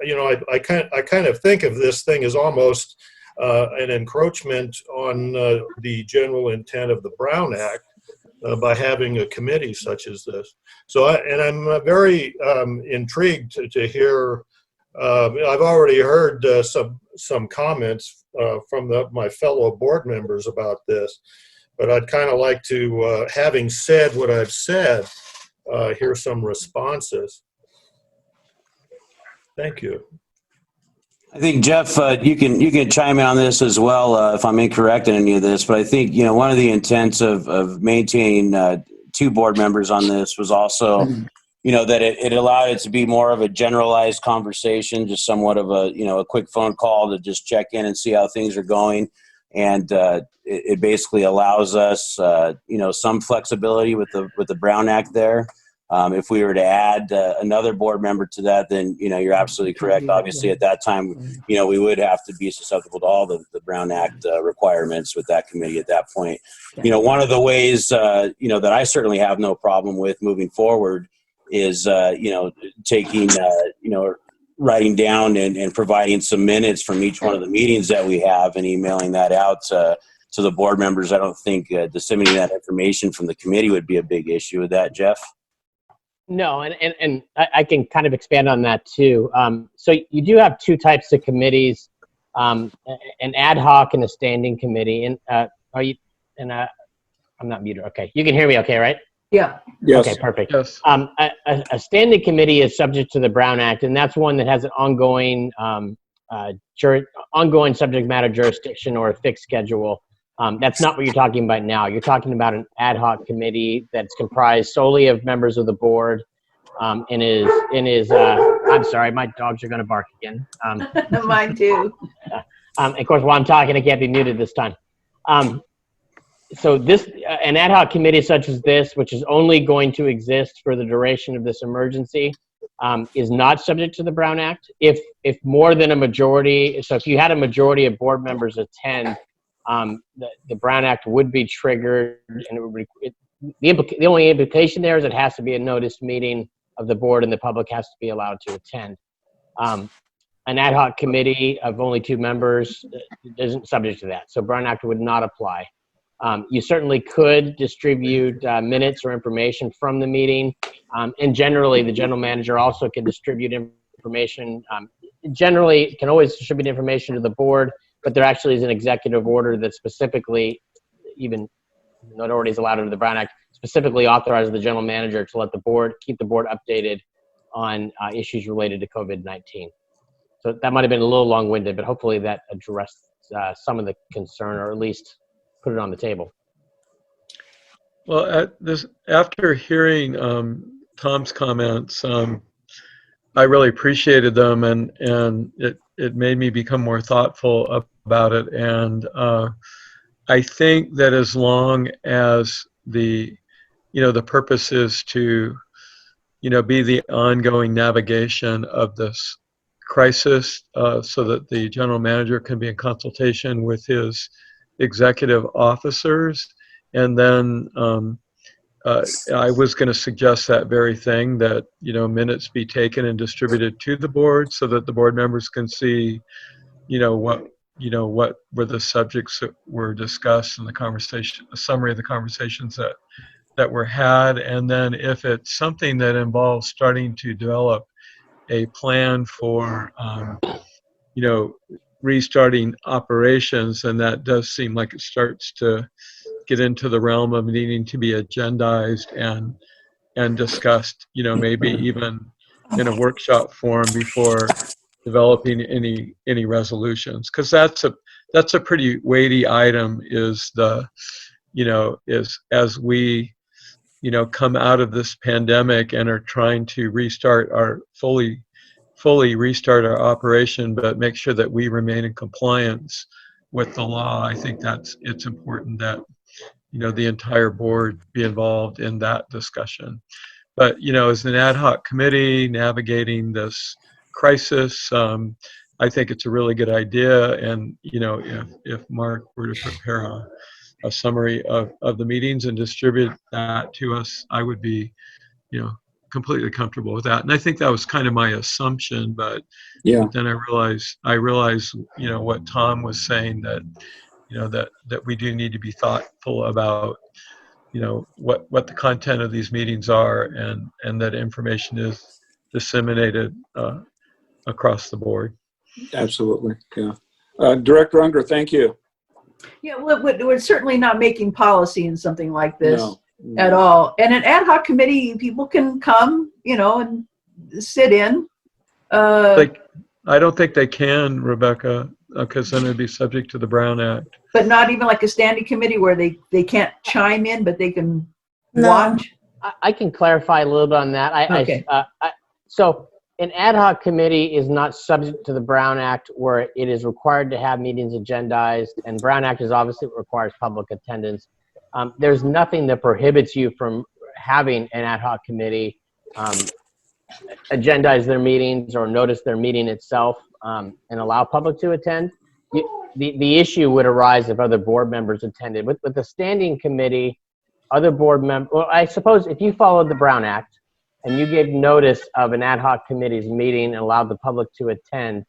[SPEAKER 6] I kind of think of this thing as almost an encroachment on the general intent of the Brown Act by having a committee such as this. So I'm very intrigued to hear. I've already heard some comments from my fellow board members about this, but I'd kind of like to, having said what I've said, hear some responses. Thank you.
[SPEAKER 3] I think, Jeff, you can chime in on this as well if I'm incorrect in any of this, but I think, one of the intents of maintaining 2 board members on this was also, that it allowed it to be more of a generalized conversation, just somewhat of a quick phone call to just check in and see how things are going. And it basically allows us, some flexibility with the Brown Act there. If we were to add another board member to that, then, you're absolutely correct. Obviously, at that time, we would have to be susceptible to all the Brown Act requirements with that committee at that point. One of the ways, that I certainly have no problem with moving forward is, taking, writing down and providing some minutes from each one of the meetings that we have and emailing that out to the board members. I don't think disseminating that information from the committee would be a big issue with that, Jeff.
[SPEAKER 9] No, and I can kind of expand on that too. So you do have 2 types of committees, an ad hoc and a standing committee. And are you? And I'm not muted. Okay, you can hear me. Okay, right?
[SPEAKER 5] Yeah.
[SPEAKER 1] Yes.
[SPEAKER 9] Okay, perfect.
[SPEAKER 4] Yes.
[SPEAKER 9] A standing committee is subject to the Brown Act, and that's one that has an ongoing ongoing subject matter jurisdiction or a fixed schedule. That's not what you're talking about now. You're talking about an ad hoc committee that's comprised solely of members of the board, and is I'm sorry, my dogs are going to bark again.
[SPEAKER 5] Mine too.
[SPEAKER 9] Of course, while I'm talking, I can't be muted this time. So an ad hoc committee such as this, which is only going to exist for the duration of this emergency, is not subject to the Brown Act. If more than a majority, so if you had a majority of board members attend, the Brown Act would be triggered, and the only implication there is it has to be a noticed meeting of the board, and the public has to be allowed to attend. An ad hoc committee of only 2 members isn't subject to that, so Brown Act would not apply. You certainly could distribute minutes or information from the meeting, and generally the general manager also can distribute information. Generally, can always distribute information to the board, but there actually is an executive order that specifically, even though it already is allowed under the Brown Act, specifically authorizes the general manager to let the board keep the board updated on issues related to COVID-19. So that might have been a little long-winded, but hopefully that addressed some of the concern, or at least put it on the table.
[SPEAKER 4] Well, after hearing Tom's comments, I really appreciated them, and it made me become more thoughtful about it. And I think that as long as the purpose is to, be the ongoing navigation of this crisis, so that the general manager can be in consultation with his executive officers, and then I was going to suggest that very thing, that minutes be taken and distributed to the board so that the board members can see what were the subjects that were discussed in the conversation, a summary of the conversations that were had. And then if it's something that involves starting to develop a plan for restarting operations, and that does seem like it starts to get into the realm of needing to be agendized and discussed, maybe even in a workshop form before developing any resolutions, because that's a pretty weighty item. Is as we come out of this pandemic and are trying to fully restart our operation, but make sure that we remain in compliance with the law. I think it's important that the entire board be involved in that discussion. But as an ad hoc committee navigating this crisis, I think it's a really good idea. And if Mark were to prepare a summary of the meetings and distribute that to us, I would be completely comfortable with that. And I think that was kind of my assumption, but then I realized what Tom was saying, that that we do need to be thoughtful about what the content of these meetings are, and that information is disseminated across the board.
[SPEAKER 1] Absolutely. Yeah. Director Unger, thank you.
[SPEAKER 5] Yeah, we're certainly not making policy in something like this
[SPEAKER 1] No.
[SPEAKER 5] at all. And an ad hoc committee, people can come, and sit in.
[SPEAKER 4] I don't think they can, Rebecca, because then it'd be subject to the Brown Act.
[SPEAKER 5] But not even like a standing committee where they can't chime in, but they can
[SPEAKER 2] No.
[SPEAKER 5] watch?
[SPEAKER 9] I can clarify a little bit on that.
[SPEAKER 5] Okay.
[SPEAKER 9] So an ad hoc committee is not subject to the Brown Act, where it is required to have meetings agendized, and Brown Act is obviously requires public attendance. There's nothing that prohibits you from having an ad hoc committee agendize their meetings or notice their meeting itself and allow public to attend. The issue would arise if other board members attended. With the standing committee, other board members, well, I suppose if you followed the Brown Act and you gave notice of an ad hoc committee's meeting and allowed the public to attend,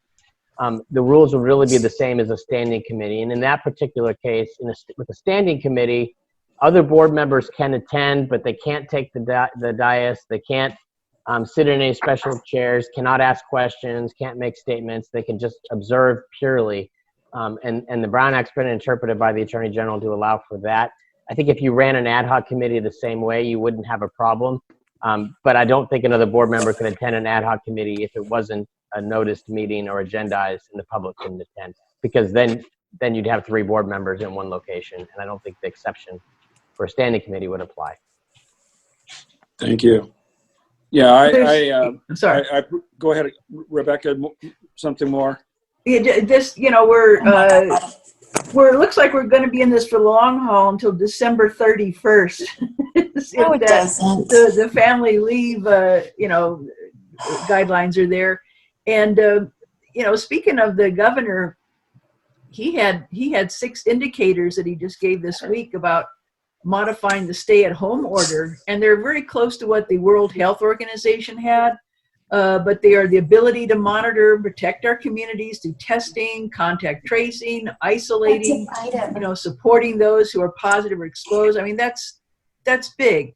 [SPEAKER 9] the rules would really be the same as a standing committee. And in that particular case, with a standing committee, other board members can attend, but they can't take the dais. They can't sit in any special chairs, cannot ask questions, can't make statements. They can just observe purely. And the Brown Act's been interpreted by the Attorney General to allow for that. I think if you ran an ad hoc committee the same way, you wouldn't have a problem. But I don't think another board member could attend an ad hoc committee if it wasn't a noticed meeting or agendized and the public couldn't attend, because then you'd have 3 board members in one location, and I don't think the exception for a standing committee would apply.
[SPEAKER 1] Thank you. Yeah,
[SPEAKER 5] I'm sorry.
[SPEAKER 1] Go ahead, Rebecca. Something more?
[SPEAKER 5] Yeah, this, we're looks like we're going to be in this for the long haul until December 31st.
[SPEAKER 2] No, it doesn't.
[SPEAKER 5] The family leave, guidelines are there. And, speaking of the governor, he had 6 indicators that he just gave this week about modifying the stay-at-home order, and they're very close to what the World Health Organization had, but they are the ability to monitor and protect our communities through testing, contact tracing, isolating, supporting those who are positive or exposed. I mean, that's big.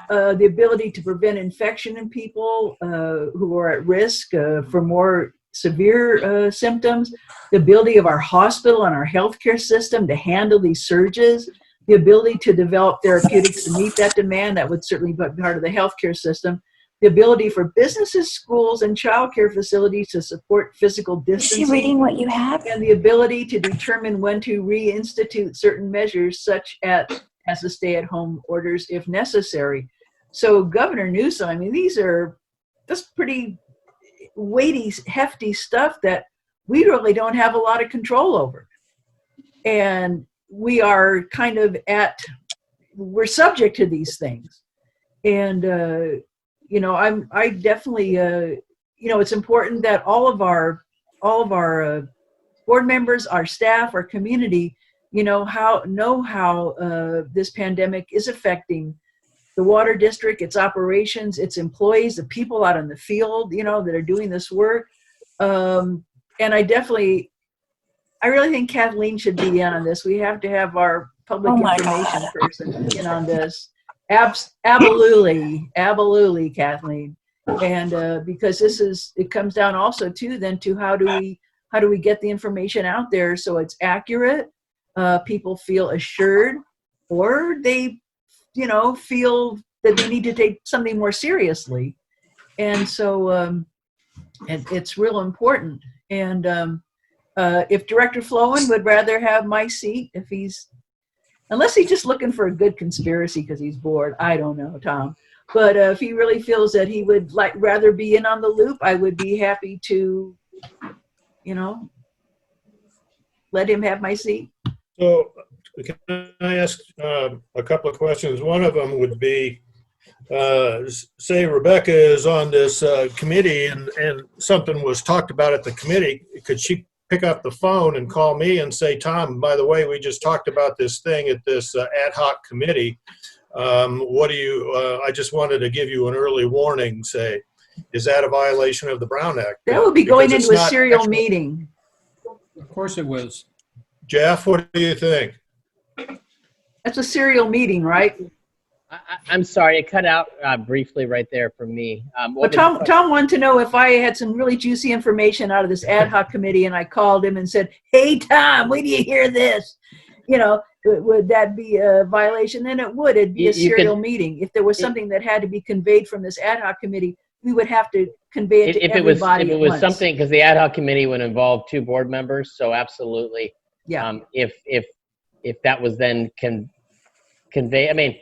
[SPEAKER 5] The ability to prevent infection in people who are at risk for more severe symptoms, the ability of our hospital and our healthcare system to handle these surges, the ability to develop therapeutics to meet that demand. That would certainly be part of the healthcare system. The ability for businesses, schools, and childcare facilities to support physical distancing.
[SPEAKER 2] Is she reading what you have?
[SPEAKER 5] And the ability to determine when to reinstitute certain measures, such as the stay-at-home orders, if necessary. So Governor Newsom, I mean, that's pretty weighty, hefty stuff that we really don't have a lot of control over. And we are kind of we're subject to these things. And, I definitely, it's important that all of our board members, our staff, our community, know how this pandemic is affecting the water district, its operations, its employees, the people out in the field, that are doing this work. And I really think Kathleen should be in on this. We have to have our public information person in on this. Absolutely, Kathleen. And because it comes down also to how do we get the information out there so it's accurate, people feel assured, or they, you know, feel that they need to take something more seriously. And so and it's real important. And if Director Flowen would rather have my seat, if he's, unless he's just looking for a good conspiracy because he's bored, I don't know, Tom. But if he really feels that he would rather be in on the loop, I would be happy to, you know, let him have my seat.
[SPEAKER 6] So can I ask a couple of questions? One of them would be, say Rebecca is on this committee and something was talked about at the committee. Could she pick up the phone and call me and say, Tom, by the way, we just talked about this thing at this ad hoc committee. What do you, I just wanted to give you an early warning, say, is that a violation of the Brown Act?
[SPEAKER 5] That would be going
[SPEAKER 6] Because
[SPEAKER 5] into
[SPEAKER 6] it's
[SPEAKER 5] a
[SPEAKER 6] not
[SPEAKER 5] serial
[SPEAKER 6] actual-
[SPEAKER 5] meeting.
[SPEAKER 7] Of course it was.
[SPEAKER 6] Jeff, what do you think?
[SPEAKER 5] That's a serial meeting, right?
[SPEAKER 9] I'm sorry, it cut out briefly right there for me.
[SPEAKER 5] But Tom wanted to know if I had some really juicy information out of this ad hoc committee, and I called him and said, hey, Tom, wait do you hear this? You know, would that be a violation? Then it would. It'd be a serial meeting. If there was something that had to be conveyed from this ad hoc committee, we would have to convey it to everybody
[SPEAKER 9] If it was something, because the ad hoc committee would involve 2 board members, so absolutely.
[SPEAKER 5] Yeah.
[SPEAKER 9] If that was then convey, I mean,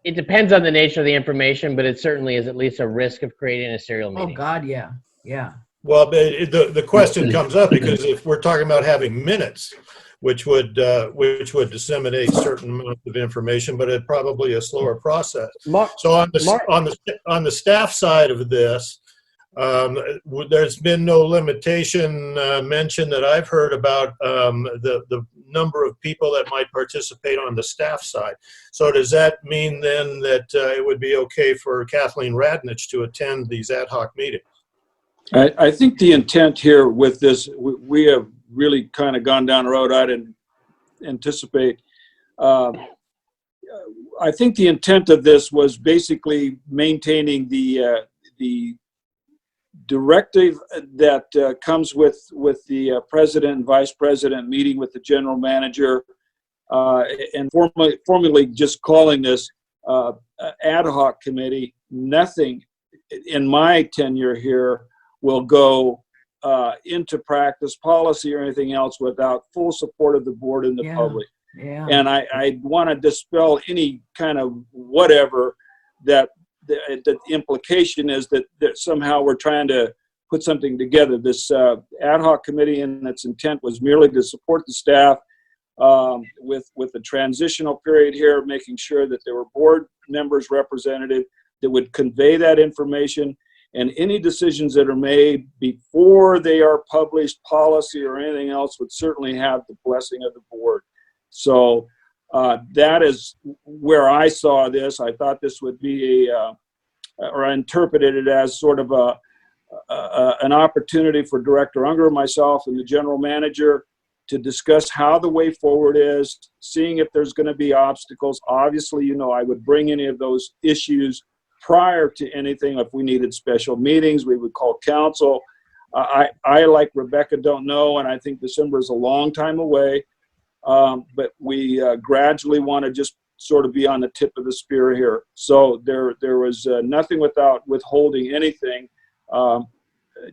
[SPEAKER 9] it depends on the nature of the information, but it certainly is at least a risk of creating a serial meeting.
[SPEAKER 5] Oh God, yeah, yeah.
[SPEAKER 6] Well, the question comes up because if we're talking about having minutes, which would disseminate certain amounts of information, but it's probably a slower process. So on the staff side of this, there's been no limitation mentioned that I've heard about the number of people that might participate on the staff side. So does that mean then that it would be okay for Kathleen Radnich to attend these ad hoc meetings?
[SPEAKER 1] I think the intent here with this, we have really kind of gone down a road I didn't anticipate. I think the intent of this was basically maintaining the directive that comes with the president and vice president meeting with the general manager, and formally just calling this ad hoc committee. Nothing in my tenure here will go into practice, policy, or anything else without full support of the board and the public.
[SPEAKER 5] Yeah.
[SPEAKER 1] And I want to dispel any kind of whatever that the implication is that somehow we're trying to put something together. This ad hoc committee and its intent was merely to support the staff with the transitional period here, making sure that there were board members represented that would convey that information, and any decisions that are made before they are published, policy or anything else, would certainly have the blessing of the board. So that is where I saw this. I thought this would be or I interpreted it as sort of an opportunity for Director Unger, myself, and the general manager to discuss how the way forward is, seeing if there's going to be obstacles. Obviously, you know, I would bring any of those issues prior to anything. If we needed special meetings, we would call council. I, like Rebecca, don't know, and I think December is a long time away. But we gradually want to just sort of be on the tip of the spear here. So there was nothing without withholding anything,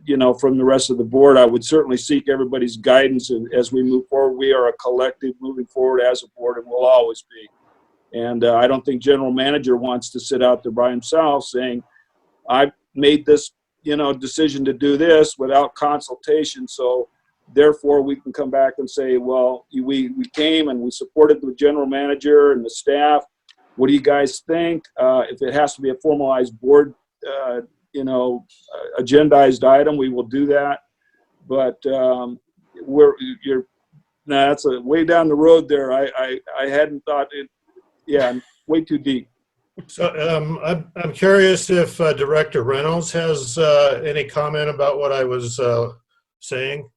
[SPEAKER 1] you know, from the rest of the board. I would certainly seek everybody's guidance as we move forward. We are a collective moving forward as a board, and will always be. And I don't think general manager wants to sit out there by himself saying, I've made this, you know, decision to do this without consultation. So therefore we can come back and say, well, we came and we supported the general manager and the staff. What do you guys think? If it has to be a formalized board, you know, agendized item, we will do that. But that's a way down the road there. I hadn't thought it. Yeah, way too deep.
[SPEAKER 6] So I'm curious if Director Reynolds has any comment about what I was saying.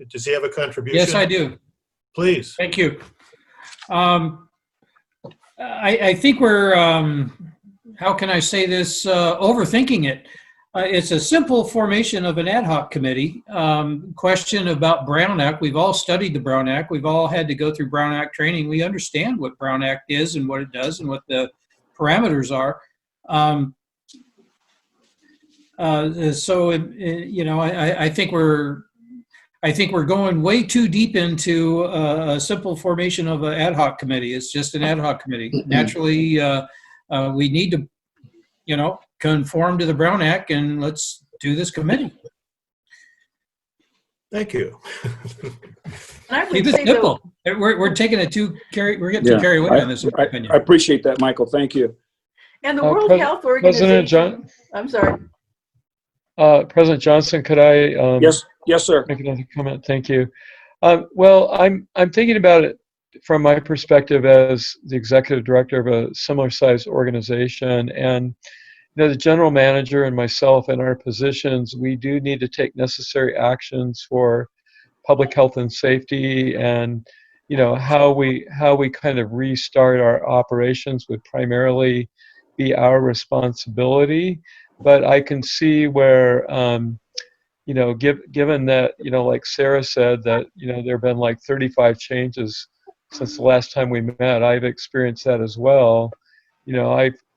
[SPEAKER 6] Does he have a contribution?
[SPEAKER 7] Yes, I do.
[SPEAKER 6] Please.
[SPEAKER 7] Thank you. I think we're, how can I say this, overthinking it. It's a simple formation of an ad hoc committee. Question about Brown Act. We've all studied the Brown Act. We've all had to go through Brown Act training. We understand what Brown Act is and what it does and what the parameters are. You know, I think we're going way too deep into a simple formation of an ad hoc committee. It's just an ad hoc committee. Naturally, we need to, you know, conform to the Brown Act, and let's do this committee.
[SPEAKER 6] Thank you.
[SPEAKER 5] And I would
[SPEAKER 7] Keep it
[SPEAKER 5] say though,
[SPEAKER 7] simple. We're taking it we're getting too carried away on this, in my opinion.
[SPEAKER 1] I appreciate that, Michael. Thank you.
[SPEAKER 5] and the World Health
[SPEAKER 4] President
[SPEAKER 5] Organization. I'm sorry.
[SPEAKER 4] President Johnson, could I
[SPEAKER 1] Yes, sir.
[SPEAKER 4] make another comment? Thank you. Well, I'm thinking about it from my perspective as the executive director of a similar sized organization, and you know, the general manager and myself in our positions, we do need to take necessary actions for public health and safety, and you know, how we kind of restart our operations would primarily be our responsibility. But I can see where you know, given that, you know, like Sarah said, that, you know, there have been like 35 changes since the last time we met. I've experienced that as well. You know,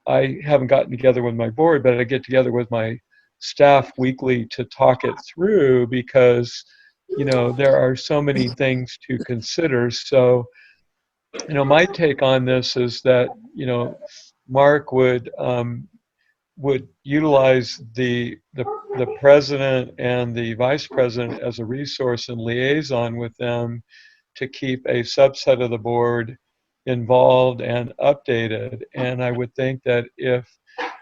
[SPEAKER 4] I haven't gotten together with my board, but I get together with my staff weekly to talk it through, because, you know, there are so many things to consider. So, you know, my take on this is that, you know, Mark would utilize the president and the vice president as a resource and liaison with them to keep a subset of the board involved and updated. And I would think that if,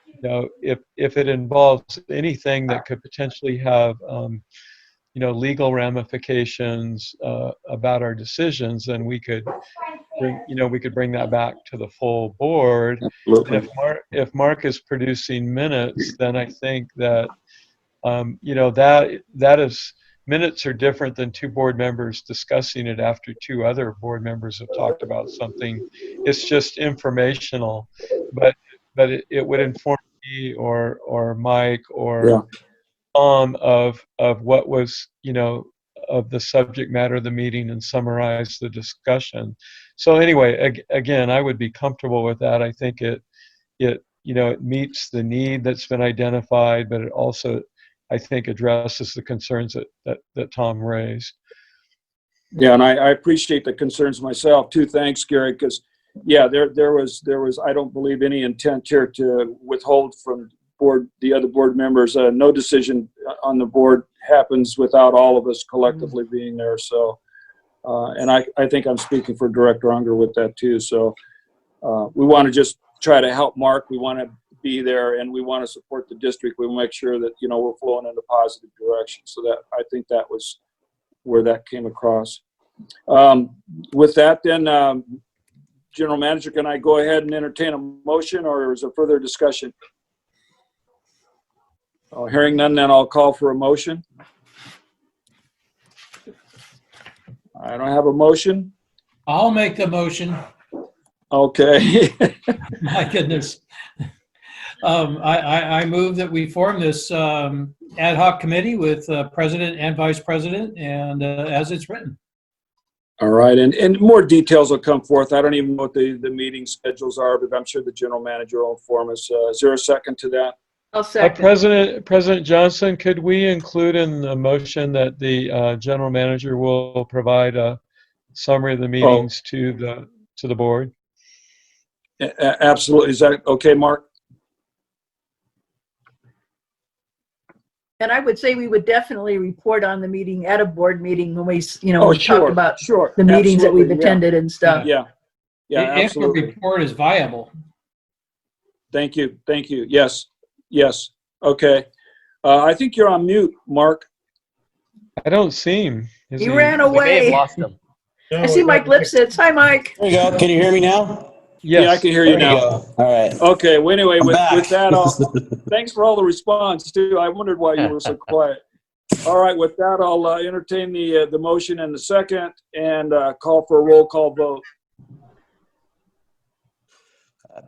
[SPEAKER 4] you know, if it involves anything that could potentially have you know, legal ramifications about our decisions, then we could bring that back to the full board.
[SPEAKER 1] Absolutely.
[SPEAKER 4] And if Mark is producing minutes, then I think that you know, that is, minutes are different than two board members discussing it after two other board members have talked about something. It's just informational, but it would inform me or Mike or Tom of what was, you know, of the subject matter of the meeting and summarize the discussion. So anyway, again, I would be comfortable with that. I think it you know, it meets the need that's been identified, but it also, I think, addresses the concerns that Tom raised.
[SPEAKER 1] Yeah, and I appreciate the concerns myself too. Thanks, Gary, because yeah, there was I don't believe any intent here to withhold from the other board members. No decision on the board happens without all of us collectively being there. So, and I think I'm speaking for Director Unger with that too. So we want to just try to help Mark. We want to be there, and we want to support the district. We make sure that, you know, we're flowing in a positive direction. So that, I think that was where that came across. With that, then, General Manager, can I go ahead and entertain a motion, or is there further discussion? Hearing none, then I'll call for a motion. I don't have a motion.
[SPEAKER 7] I'll make the motion.
[SPEAKER 1] Okay.
[SPEAKER 7] My goodness. I move that we form this ad hoc committee with president and vice president, and as it's written.
[SPEAKER 1] All right, and more details will come forth. I don't even know what the meeting schedules are, but I'm sure the general manager will inform us. Is there a second to that?
[SPEAKER 5] I'll second.
[SPEAKER 4] President Johnson, could we include in the motion that the general manager will provide a summary of the meetings to the board?
[SPEAKER 1] Absolutely. Is that okay, Mark?
[SPEAKER 5] And I would say we would definitely report on the meeting at a board meeting when we, you know, we talk about the meetings that we've attended and stuff.
[SPEAKER 1] Yeah,
[SPEAKER 7] If the report is viable.
[SPEAKER 1] Thank you. Thank you. Yes. Yes. Okay. I think you're on mute, Mark.
[SPEAKER 4] I don't see him.
[SPEAKER 5] He ran away.
[SPEAKER 9] We may have lost him.
[SPEAKER 5] I see Mike Lipsitz. Hi, Mike.
[SPEAKER 3] There you go. Can you hear me now?
[SPEAKER 4] Yes.
[SPEAKER 1] Yeah, I can hear you now.
[SPEAKER 3] All right.
[SPEAKER 1] Okay. Well, anyway, with that, thanks for all the response too. I wondered why you were so quiet. All right. With that, I'll entertain the motion and the second, and call for a roll call vote.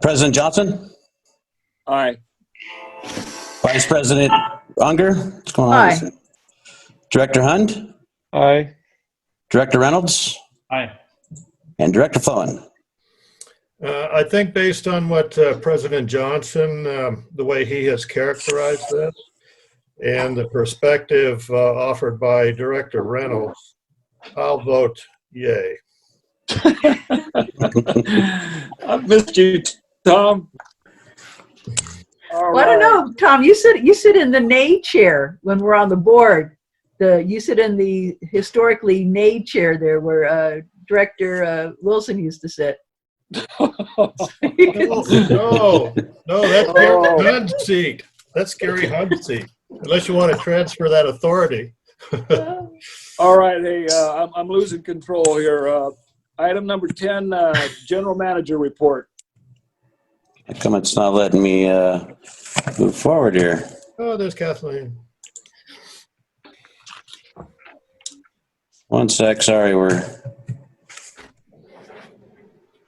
[SPEAKER 3] President Johnson?
[SPEAKER 1] Aye.
[SPEAKER 3] Vice President Unger? What's going on?
[SPEAKER 5] Aye.
[SPEAKER 3] Director Hund?
[SPEAKER 4] Aye.
[SPEAKER 3] Director Reynolds?
[SPEAKER 7] Aye.
[SPEAKER 3] And Director Fowen?
[SPEAKER 6] I think based on what President Johnson, the way he has characterized this, and the perspective offered by Director Reynolds, I'll vote yay.
[SPEAKER 1] I missed you, Tom. All
[SPEAKER 5] Well, I don't
[SPEAKER 1] right.
[SPEAKER 5] know, Tom. You sit in the nay chair when we're on the board. You sit in the historically nay chair there, where Director Wilson used to sit.
[SPEAKER 6] No, that's Gary Hunt's seat. That's Gary Hunt's seat. Unless you want to transfer that authority.
[SPEAKER 1] All right, hey, I'm losing control here. Item number 10, General Manager Report.
[SPEAKER 3] How come it's not letting me move forward here?
[SPEAKER 6] Oh, there's Kathleen.
[SPEAKER 3] One sec, sorry,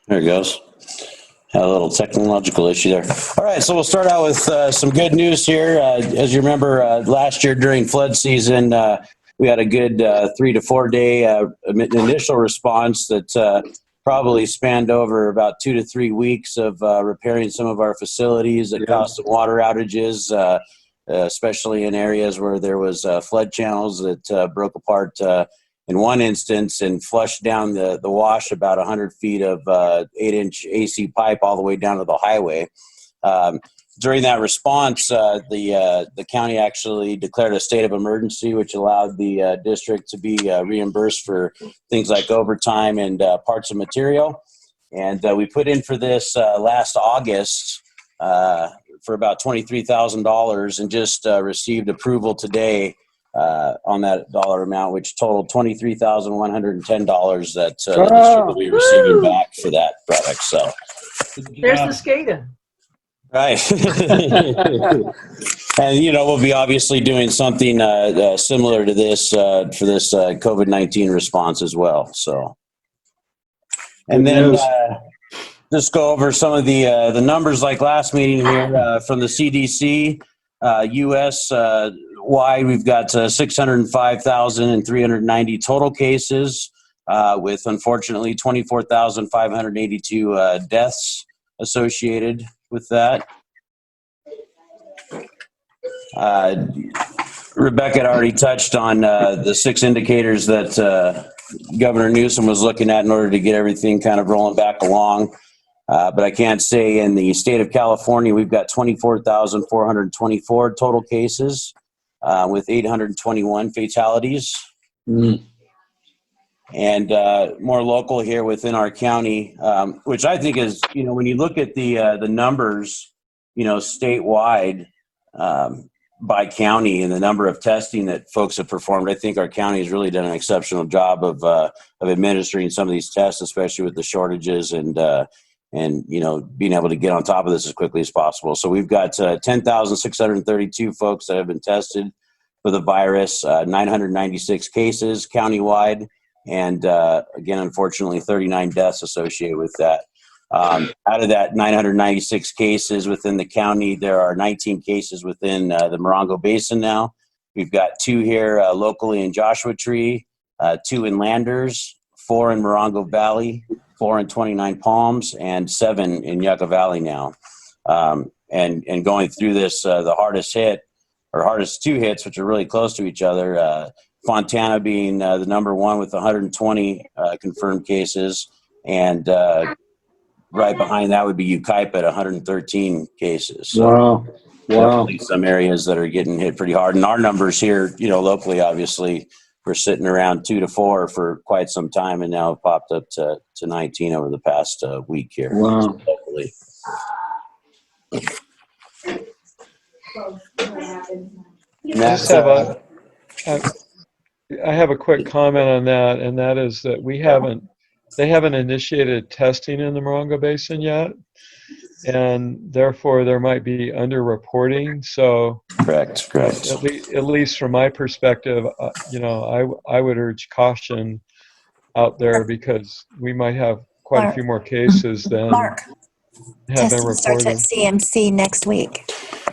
[SPEAKER 3] there it goes. Had a little technological issue there. All right, so we'll start out with some good news here. As you remember, last year during flood season, we had a good 3 to 4 day initial response that probably spanned over about 2 to 3 weeks of repairing some of our facilities that caused some water outages, especially in areas where there was flood channels that broke apart in one instance and flushed down the wash about 100 feet of 8-inch AC pipe all the way down to the highway. During that response, the county actually declared a state of emergency, which allowed the district to be reimbursed for things like overtime and parts of material. And we put in for this last August for about $23,000 and just received approval today on that dollar amount, which totaled $23,110 that the district will be receiving back for that product. So
[SPEAKER 5] There's the SCADA.
[SPEAKER 3] right. And, we'll be obviously doing something similar to this for this COVID-19 response as well. So, and then just go over some of the numbers like last meeting here from the CDC. U.S. wide, we've got 605,390 total cases, with unfortunately 24,582 deaths associated with that. Rebecca had already touched on the 6 indicators that Governor Newsom was looking at in order to get everything kind of rolling back along. But I can't say in the state of California, we've got 24,424 total cases with 821 fatalities. And more local here within our county, which I think is, when you look at the numbers, statewide by county and the number of testing that folks have performed, I think our county has really done an exceptional job of administering some of these tests, especially with the shortages and being able to get on top of this as quickly as possible. So we've got 10,632 folks that have been tested for the virus, 996 cases countywide, and again, unfortunately, 39 deaths associated with that. Out of that 996 cases within the county, there are 19 cases within the Morongo Basin now. We've got 2 here locally in Joshua Tree, 2 in Landers, 4 in Morongo Valley, 4 in 29 Palms, and 7 in Yucca Valley now. And going through this, the hardest 2 hits, which are really close to each other, Fontana being the number 1 with 120 confirmed cases, and right behind that would be Yucaipa at 113 cases. So definitely some areas that are getting hit pretty hard. And our numbers here, locally, obviously, we're sitting around 2 to 4 for quite some time, and now have popped up to 19 over the past week here.
[SPEAKER 1] Wow.
[SPEAKER 3] Locally.
[SPEAKER 4] I have a quick comment on that, and that is that they haven't initiated testing in the Morongo Basin yet, and therefore there might be underreporting. So
[SPEAKER 3] correct.
[SPEAKER 4] At least from my perspective, I would urge caution out there, because we might have quite a few more cases than have been
[SPEAKER 2] Testing starts
[SPEAKER 4] reported.
[SPEAKER 2] at CMC next week.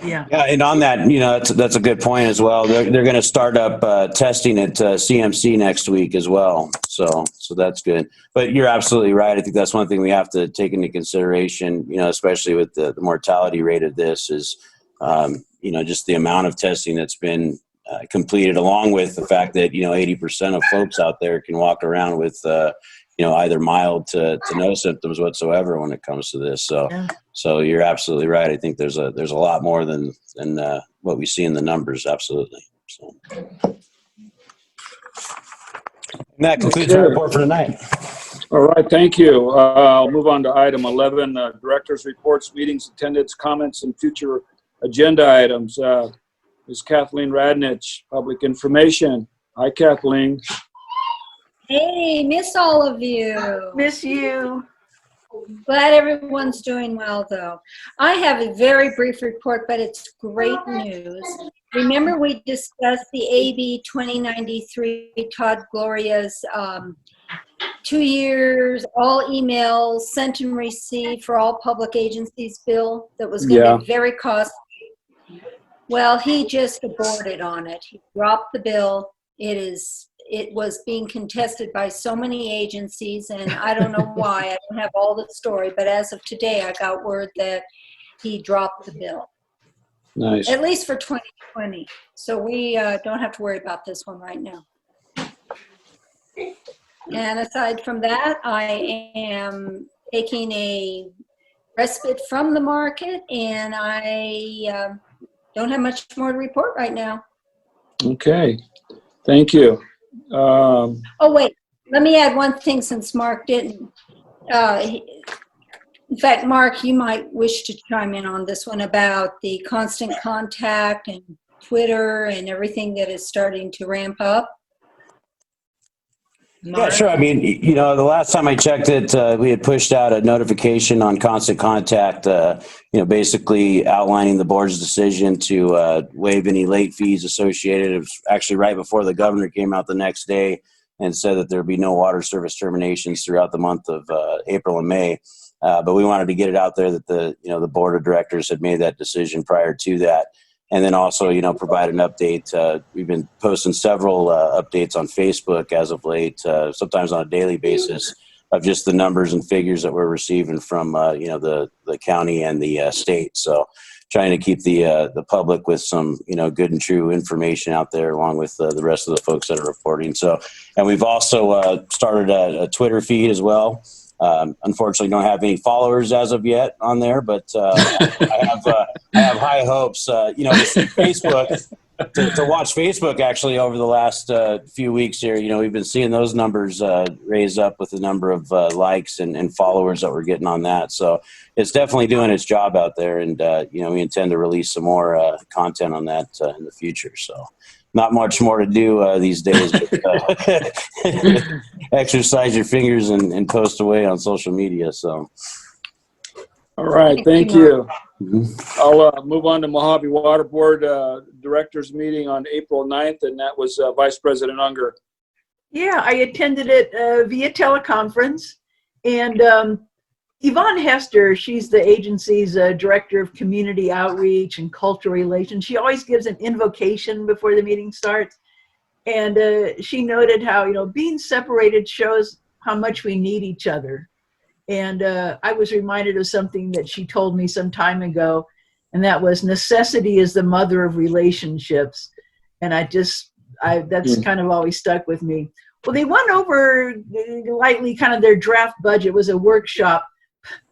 [SPEAKER 5] Yeah.
[SPEAKER 3] Yeah, and on that, that's a good point as well. They're going to start up testing at CMC next week as well. So that's good. But you're absolutely right. I think that's one thing we have to take into consideration, especially with the mortality rate of this is, just the amount of testing that's been completed, along with the fact that, 80% of folks out there can walk around with, either mild to no symptoms whatsoever when it comes to this.
[SPEAKER 5] Yeah.
[SPEAKER 3] So you're absolutely right. I think there's a lot more than what we see in the numbers. Absolutely. So. And that concludes our report for tonight.
[SPEAKER 1] All right, thank you. I'll move on to item 11, directors' reports, meetings, attendance, comments, and future agenda items. Ms. Kathleen Radnich, Public Information. Hi, Kathleen.
[SPEAKER 10] Hey, miss all of you.
[SPEAKER 5] Miss you.
[SPEAKER 10] Glad everyone's doing well, though. I have a very brief report, but it's great news. Remember we discussed the AB 2093, Todd Gloria's 2 years, all emails sent and received for all public agencies bill that was going to be very costly. Well, he just aborted on it. He dropped the bill. It was being contested by so many agencies, and I don't know why. I don't have all the story, but as of today, I got word that he dropped the bill.
[SPEAKER 1] Nice.
[SPEAKER 10] At least for 2020. So we don't have to worry about this one right now. And aside from that, I am taking a respite from the market, and I don't have much more to report right now.
[SPEAKER 1] Okay, thank you.
[SPEAKER 10] Oh, wait, let me add one thing since Mark didn't. In fact, Mark, you might wish to chime in on this one about the constant contact and Twitter and everything that is starting to ramp up.
[SPEAKER 3] Yeah, sure. I mean, the last time I checked it, we had pushed out a notification on Constant Contact, basically outlining the board's decision to waive any late fees associated. It was actually right before the governor came out the next day and said that there'd be no water service terminations throughout the month of April and May. But we wanted to get it out there that the board of directors had made that decision prior to that. And then also, provide an update. We've been posting several updates on Facebook as of late, sometimes on a daily basis, of just the numbers and figures that we're receiving from, the county and the state. So trying to keep the public with some, good and true information out there, along with the rest of the folks that are reporting. So, and we've also started a Twitter feed as well. Unfortunately, don't have any followers as of yet on there, but I have high hopes. To see Facebook, to watch Facebook actually over the last few weeks here. We've been seeing those numbers raise up with the number of likes and followers that we're getting on that. So it's definitely doing its job out there, and we intend to release some more content on that in the future. So. Not much more to do these days. But, exercise your fingers and post away on social media. So,
[SPEAKER 1] All right, thank you. I'll move on to Mojave Water Board Directors Meeting on April 9th, and that was Vice President Unger.
[SPEAKER 5] Yeah, I attended it via teleconference, and Yvonne Hester, she's the agency's Director of Community Outreach and Cultural Relations. She always gives an invocation before the meeting starts. And she noted how, being separated shows how much we need each other. And I was reminded of something that she told me some time ago, and that was necessity is the mother of relationships. And that's kind of always stuck with me. Well, they went over lightly kind of their draft budget. It was a workshop.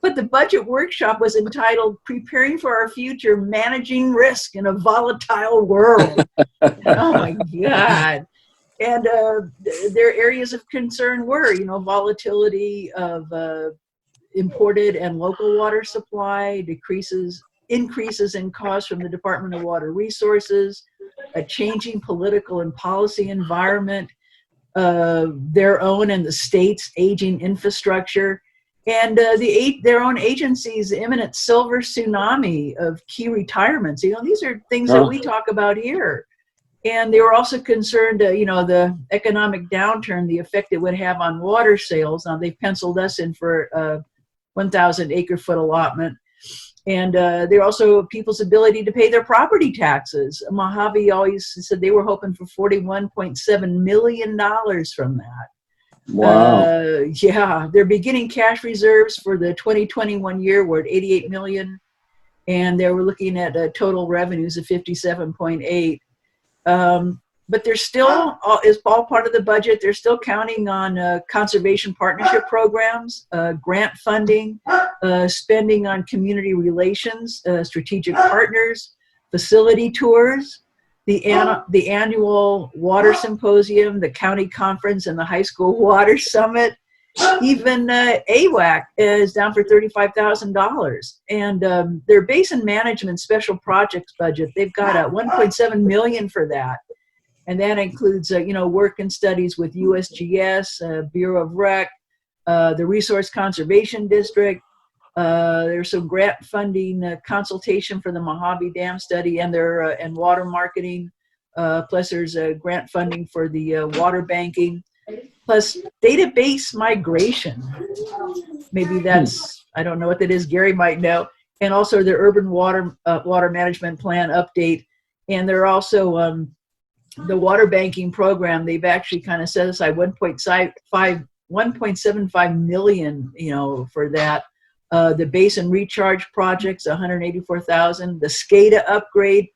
[SPEAKER 5] But the budget workshop was entitled Preparing for Our Future, Managing Risk in a Volatile World. Oh my God. And their areas of concern were, volatility of imported and local water supply, increases in costs from the Department of Water Resources, a changing political and policy environment, their own and the state's aging infrastructure, and their own agency's imminent silver tsunami of key retirements. These are things that we talk about here. And they were also concerned, the economic downturn, the effect it would have on water sales. Now, they've penciled us in for a 1,000 acre-foot allotment. And they're also people's ability to pay their property taxes. Mojave always said they were hoping for $41.7 million from that.
[SPEAKER 1] Wow.
[SPEAKER 5] Yeah, their beginning cash reserves for the 2021 year were at 88 million, and they were looking at total revenues of 57.8. But they're still, is all part of the budget, they're still counting on conservation partnership programs, grant funding, spending on community relations, strategic partners, facility tours, the annual water symposium, the county conference, and the high school water summit. Even AWAC is down for $35,000. And their basin management special projects budget, they've got $1.7 million for that. And that includes, work and studies with USGS, Bureau of Rec, the Resource Conservation District. There's some grant funding consultation for the Mojave Dam study and their and water marketing. Plus, there's grant funding for the water banking. Plus, database migration. Maybe that's, I don't know what that is. Gary might know. And also their urban water management plan update. And they're also the water banking program. They've actually kind of set aside 1.75 million, for that. The Basin recharge projects, 184,000. The SCADA upgrade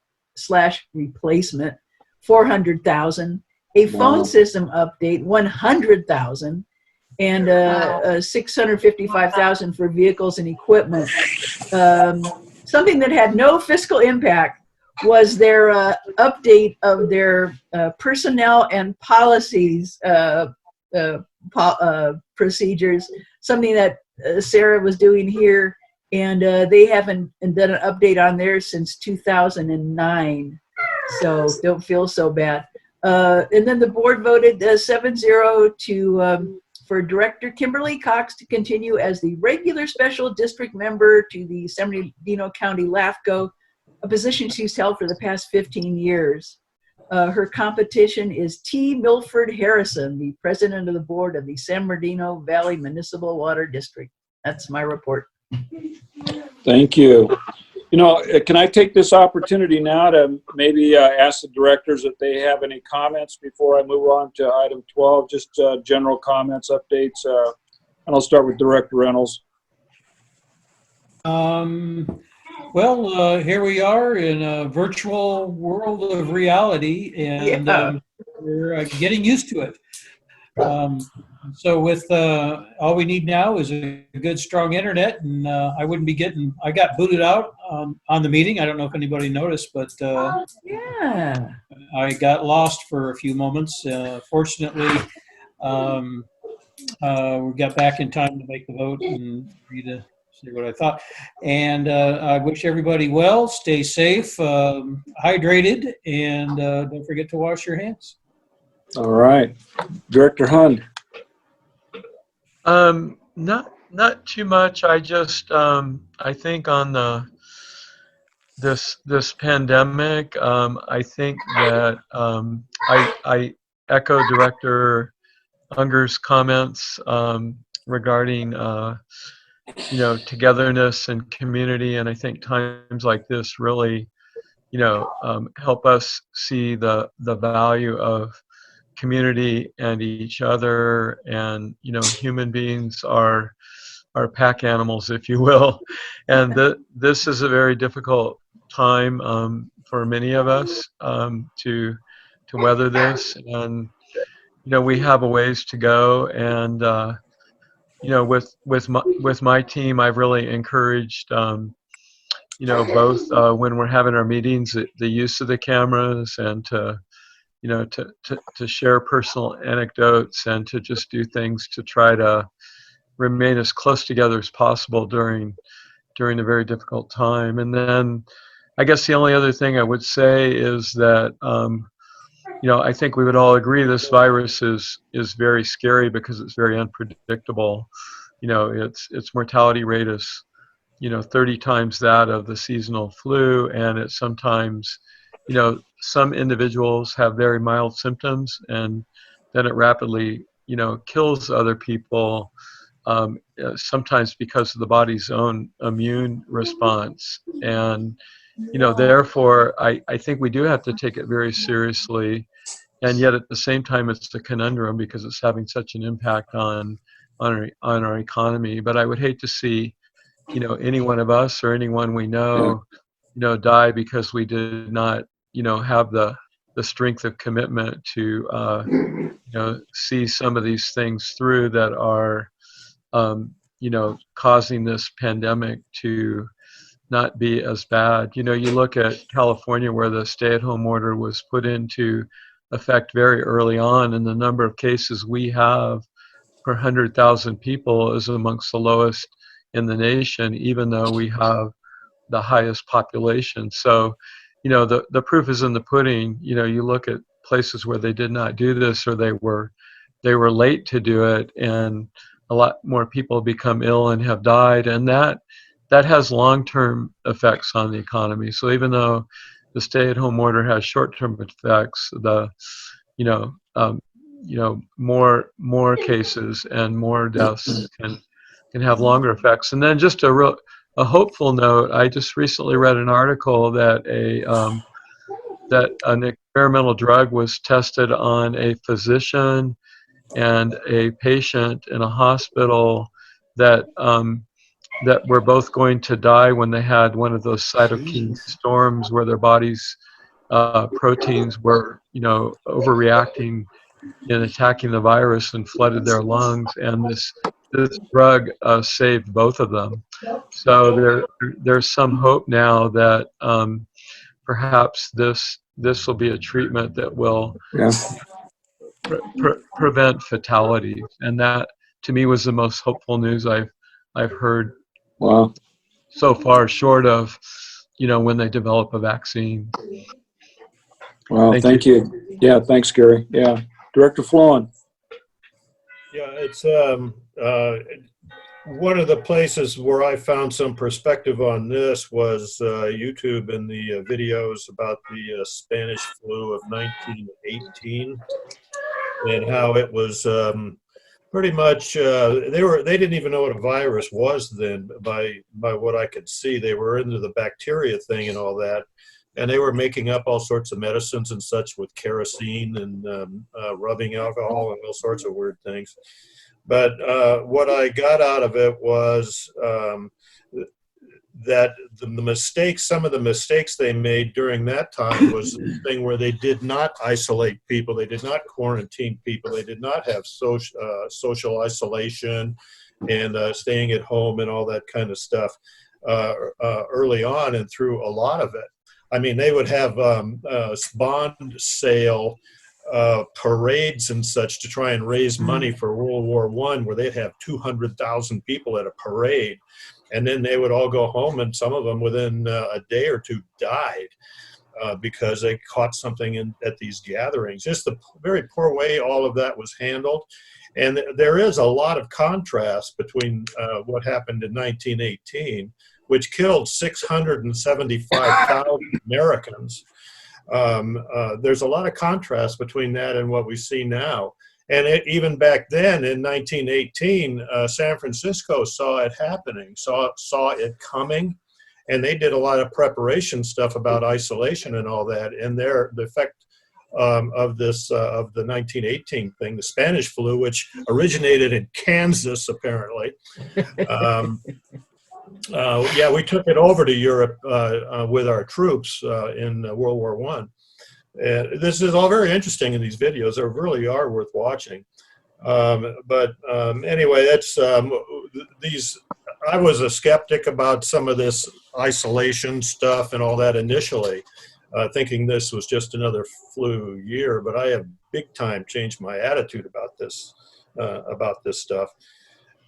[SPEAKER 5] / replacement, 400,000. A phone system update, 100,000. And 655,000 for vehicles and equipment. Something that had no fiscal impact was their update of their personnel and policies procedures, something that Sarah was doing here, and they haven't done an update on theirs since 2009, so don't feel so bad. And then the board voted 7-0 to for Director Kimberly Cox to continue as the regular special district member to the San Bernardino County LAFCO, a position she's held for the past 15 years. Her competition is T. Milford Harrison, the president of the board of the San Bernardino Valley Municipal Water District. That's my report.
[SPEAKER 1] Thank you. Can I take this opportunity now to maybe ask the directors if they have any comments before I move on to item 12, just general comments, updates, and I'll start with Director Reynolds.
[SPEAKER 7] Well, here we are in a virtual world of reality, and we're getting used to it. So with all we need now is a good, strong internet, and I got booted out on the meeting. I don't know if anybody noticed, but
[SPEAKER 5] Yeah.
[SPEAKER 7] I got lost for a few moments. Fortunately, we got back in time to make the vote and read to see what I thought. And I wish everybody well, stay safe, hydrated, and don't forget to wash your hands.
[SPEAKER 1] All right. Director Hund.
[SPEAKER 4] Not too much. I just I think on this pandemic, I think that I echo Director Unger's comments regarding togetherness and community, and I think times like this really help us see the value of community and each other, and human beings are pack animals, if you will, and this is a very difficult time for many of us to weather this, and we have a ways to go, and with my team, I've really encouraged both when we're having our meetings, the use of the cameras, and to share personal anecdotes, and to just do things to try to remain as close together as possible during a very difficult time. And then I guess the only other thing I would say is that I think we would all agree this virus is very scary because it's very unpredictable. Its mortality rate is 30 times that of the seasonal flu, and it's sometimes some individuals have very mild symptoms, and then it rapidly kills other people sometimes because of the body's own immune response. And, therefore, I think we do have to take it very seriously. And yet at the same time, it's a conundrum because it's having such an impact on our economy. But I would hate to see, any one of us or anyone we know, die because we did not, have the strength of commitment to, see some of these things through that are, causing this pandemic to not be as bad. You look at California where the stay-at-home order was put into effect very early on, and the number of cases we have per 100,000 people is amongst the lowest in the nation, even though we have the highest population. So, the proof is in the pudding. You look at places where they did not do this, or they were late to do it, and a lot more people become ill and have died, and that has long-term effects on the economy. So even though the stay-at-home order has short-term effects, the more cases and more deaths can have longer effects. And then just a hopeful note, I just recently read an article that that an experimental drug was tested on a physician and a patient in a hospital that were both going to die when they had one of those cytokine storms where their body's proteins were, overreacting and attacking the virus and flooded their lungs. And this drug saved both of them. So there's some hope now that perhaps this will be a treatment that will prevent fatalities. And that, to me, was the most hopeful news I've heard.
[SPEAKER 1] Wow.
[SPEAKER 4] So far, short of, when they develop a vaccine.
[SPEAKER 1] Well, thank you. Yeah, thanks, Gary. Yeah. Director Flowen.
[SPEAKER 6] Yeah, it's one of the places where I found some perspective on this was YouTube and the videos about the Spanish flu of 1918 and how it was pretty much they didn't even know what a virus was then. By what I could see, they were into the bacteria thing and all that, and they were making up all sorts of medicines and such with kerosene and rubbing alcohol and all sorts of weird things. But what I got out of it was that some of the mistakes they made during that time was the thing where they did not isolate people, they did not quarantine people, they did not have social isolation and staying at home and all that kind of stuff early on and through a lot of it. I mean, they would have bond sale parades and such to try and raise money for World War I, where they'd have 200,000 people at a parade. And then they would all go home, and some of them within a day or two died because they caught something at these gatherings. Just the very poor way all of that was handled. And there is a lot of contrast between what happened in 1918, which killed 675,000 Americans. There's a lot of contrast between that and what we see now. And even back then in 1918, San Francisco saw it happening, saw it coming, and they did a lot of preparation stuff about isolation and all that. And the effect of the 1918 thing, the Spanish flu, which originated in Kansas apparently. Yeah, we took it over to Europe with our troops in World War I. This is all very interesting in these videos. They really are worth watching. Anyway, that's I was a skeptic about some of this isolation stuff and all that initially, thinking this was just another flu year. But I have big time changed my attitude about this stuff.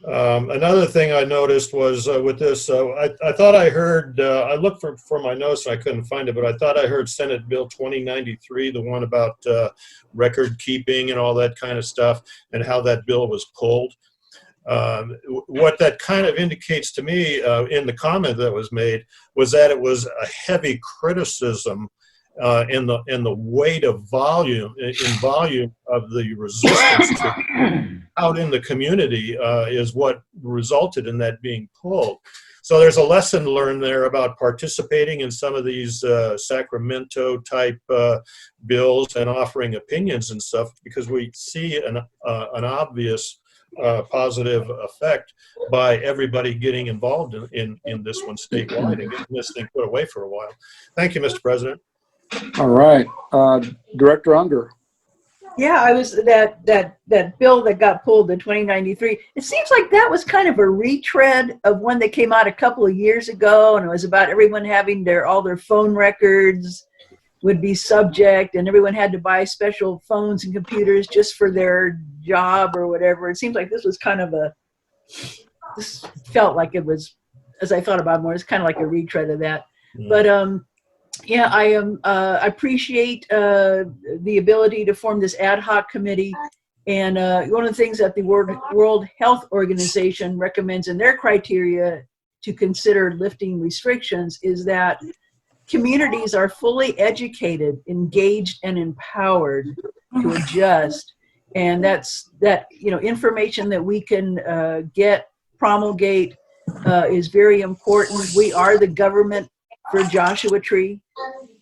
[SPEAKER 6] Another thing I noticed was with this, I thought I heard, I looked for my notes and I couldn't find it, but I thought I heard Senate Bill 2093, the one about record keeping and all that kind of stuff, and how that bill was pulled. What that kind of indicates to me in the comment that was made was that it was a heavy criticism and the weight of volume of the resistance out in the community is what resulted in that being pulled. So there's a lesson learned there about participating in some of these Sacramento type bills and offering opinions and stuff, because we see an obvious positive effect by everybody getting involved in this one statewide and getting this thing put away for a while. Thank you, Mr. President.
[SPEAKER 1] All right. Director Unger.
[SPEAKER 5] Yeah, I was that bill that got pulled, the 2093. It seems like that was kind of a retread of one that came out a couple of years ago, and it was about everyone having all their phone records would be subject, and everyone had to buy special phones and computers just for their job or whatever. It seems like this was kind of this felt like it was, as I thought about it more, it's kind of like a retread of that. But yeah, I appreciate the ability to form this ad hoc committee. And one of the things that the World Health Organization recommends in their criteria to consider lifting restrictions is that communities are fully educated, engaged, and empowered to adjust. And that's information that we can promulgate is very important. We are the government for Joshua Tree,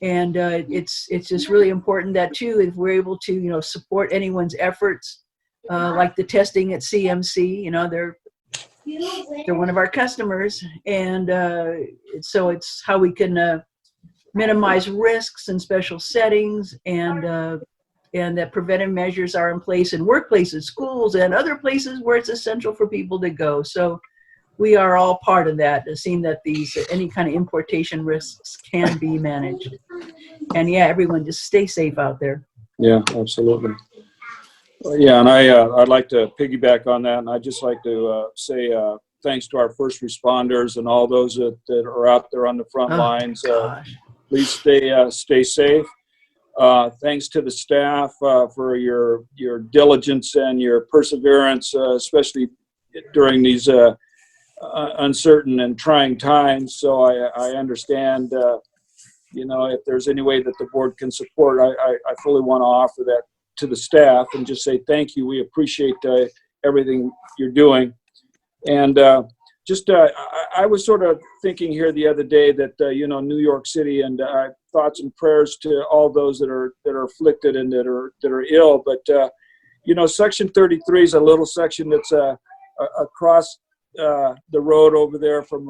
[SPEAKER 5] and it's just really important that too, if we're able to support anyone's efforts, like the testing at CMC. They're one of our customers, and so it's how we can minimize risks in special settings, and that preventive measures are in place in workplaces, schools, and other places where it's essential for people to go. So we are all part of that, seeing that any kind of importation risks can be managed. And yeah, everyone just stay safe out there.
[SPEAKER 1] Yeah, absolutely. Yeah, and I'd like to piggyback on that, and I'd just like to say thanks to our first responders and all those that are out there on the front lines. Please stay safe. Thanks to the staff for your diligence and your perseverance, especially during these uncertain and trying times. So I understand, if there's any way that the board can support, I fully want to offer that to the staff and just say thank you. We appreciate everything you're doing. And I was sort of thinking here the other day that, New York City, and thoughts and prayers to all those that are afflicted and that are ill. But, Section 33 is a little section that's across the road over there from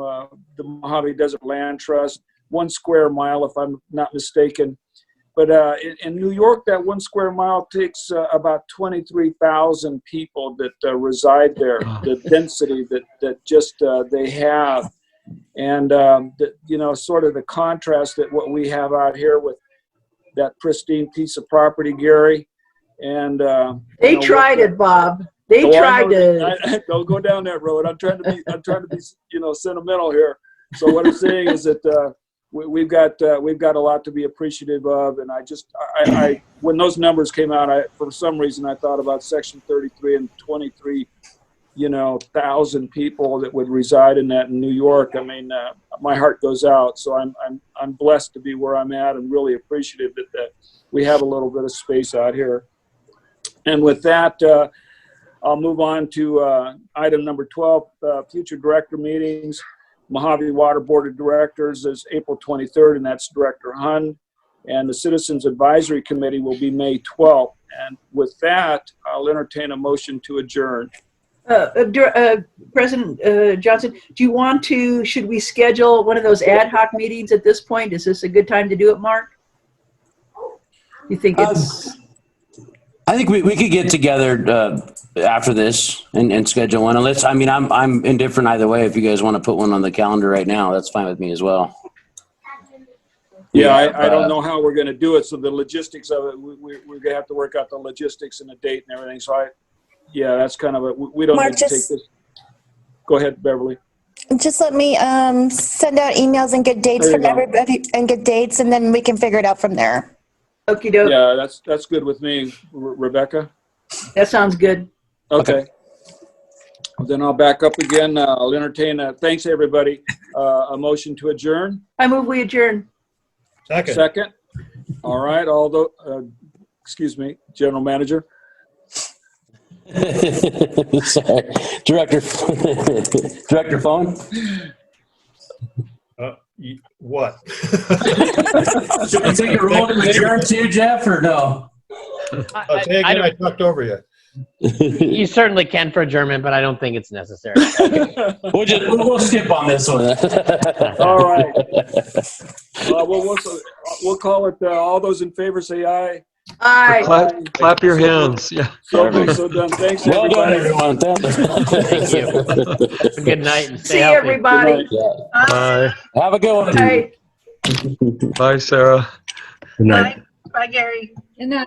[SPEAKER 1] the Mojave Desert Land Trust, 1 square mile, if I'm not mistaken. But in New York, that 1 square mile takes about 23,000 people that reside there, the density that just they have. And, sort of the contrast that what we have out here with that pristine piece of property, Gary. And
[SPEAKER 5] they tried it, Bob. They tried to.
[SPEAKER 1] Don't go down that road. I'm trying to be, sentimental here. So what I'm saying is that we've got a lot to be appreciative of. And I when those numbers came out, for some reason I thought about Section 33 and 23,000 people that would reside in that in New York. I mean, my heart goes out. So I'm blessed to be where I'm at, and really appreciative that we have a little bit of space out here. And with that, I'll move on to item number 12, future director meetings. Mojave Water Board of Directors is April 23rd, and that's Director Hund. And the Citizens Advisory Committee will be May 12th. And with that, I'll entertain a motion to adjourn.
[SPEAKER 5] President Johnson, should we schedule one of those ad hoc meetings at this point? Is this a good time to do it, Mark? You think it's...
[SPEAKER 3] I think we could get together after this and schedule one. Unless, I'm indifferent either way. If you guys want to put one on the calendar right now, that's fine with me as well.
[SPEAKER 1] Yeah, I don't know how we're going to do it. So the logistics of it, we're going to have to work out the logistics and the date and everything. So that's kind of it. We don't
[SPEAKER 2] Mark,
[SPEAKER 1] need to take this. Go ahead, Beverly.
[SPEAKER 2] Just let me send out emails and get dates from everybody, and then we can figure it out from there.
[SPEAKER 5] Okie doke.
[SPEAKER 1] Yeah, that's good with me, Rebecca.
[SPEAKER 5] That sounds good.
[SPEAKER 1] Okay. Well, then I'll back up again. I'll entertain thanks everybody. A motion to adjourn.
[SPEAKER 5] I move we adjourn.
[SPEAKER 6] Second.
[SPEAKER 1] Second. All right, excuse me, General Manager.
[SPEAKER 3] Sorry. Director Phone?
[SPEAKER 6] What?
[SPEAKER 3] Should we take a roll to adjourn too, Jeff, or no?
[SPEAKER 6] Say again, I talked over you.
[SPEAKER 9] You certainly can for adjournment, but I don't think it's necessary.
[SPEAKER 3] We'll skip on this one.
[SPEAKER 1] All right. We'll call it, all those in favor say aye.
[SPEAKER 5] Aye.
[SPEAKER 4] Clap your hands. Yeah.
[SPEAKER 1] So done. Thanks,
[SPEAKER 3] Well done,
[SPEAKER 1] everybody.
[SPEAKER 3] everyone.
[SPEAKER 9] Thank you. Good night and stay
[SPEAKER 5] See
[SPEAKER 9] healthy.
[SPEAKER 5] everybody.
[SPEAKER 4] Bye.
[SPEAKER 3] Have a good one.
[SPEAKER 5] Bye.
[SPEAKER 4] Bye, Sarah.
[SPEAKER 3] Good night.
[SPEAKER 8] Bye, Gary.
[SPEAKER 10] Good night.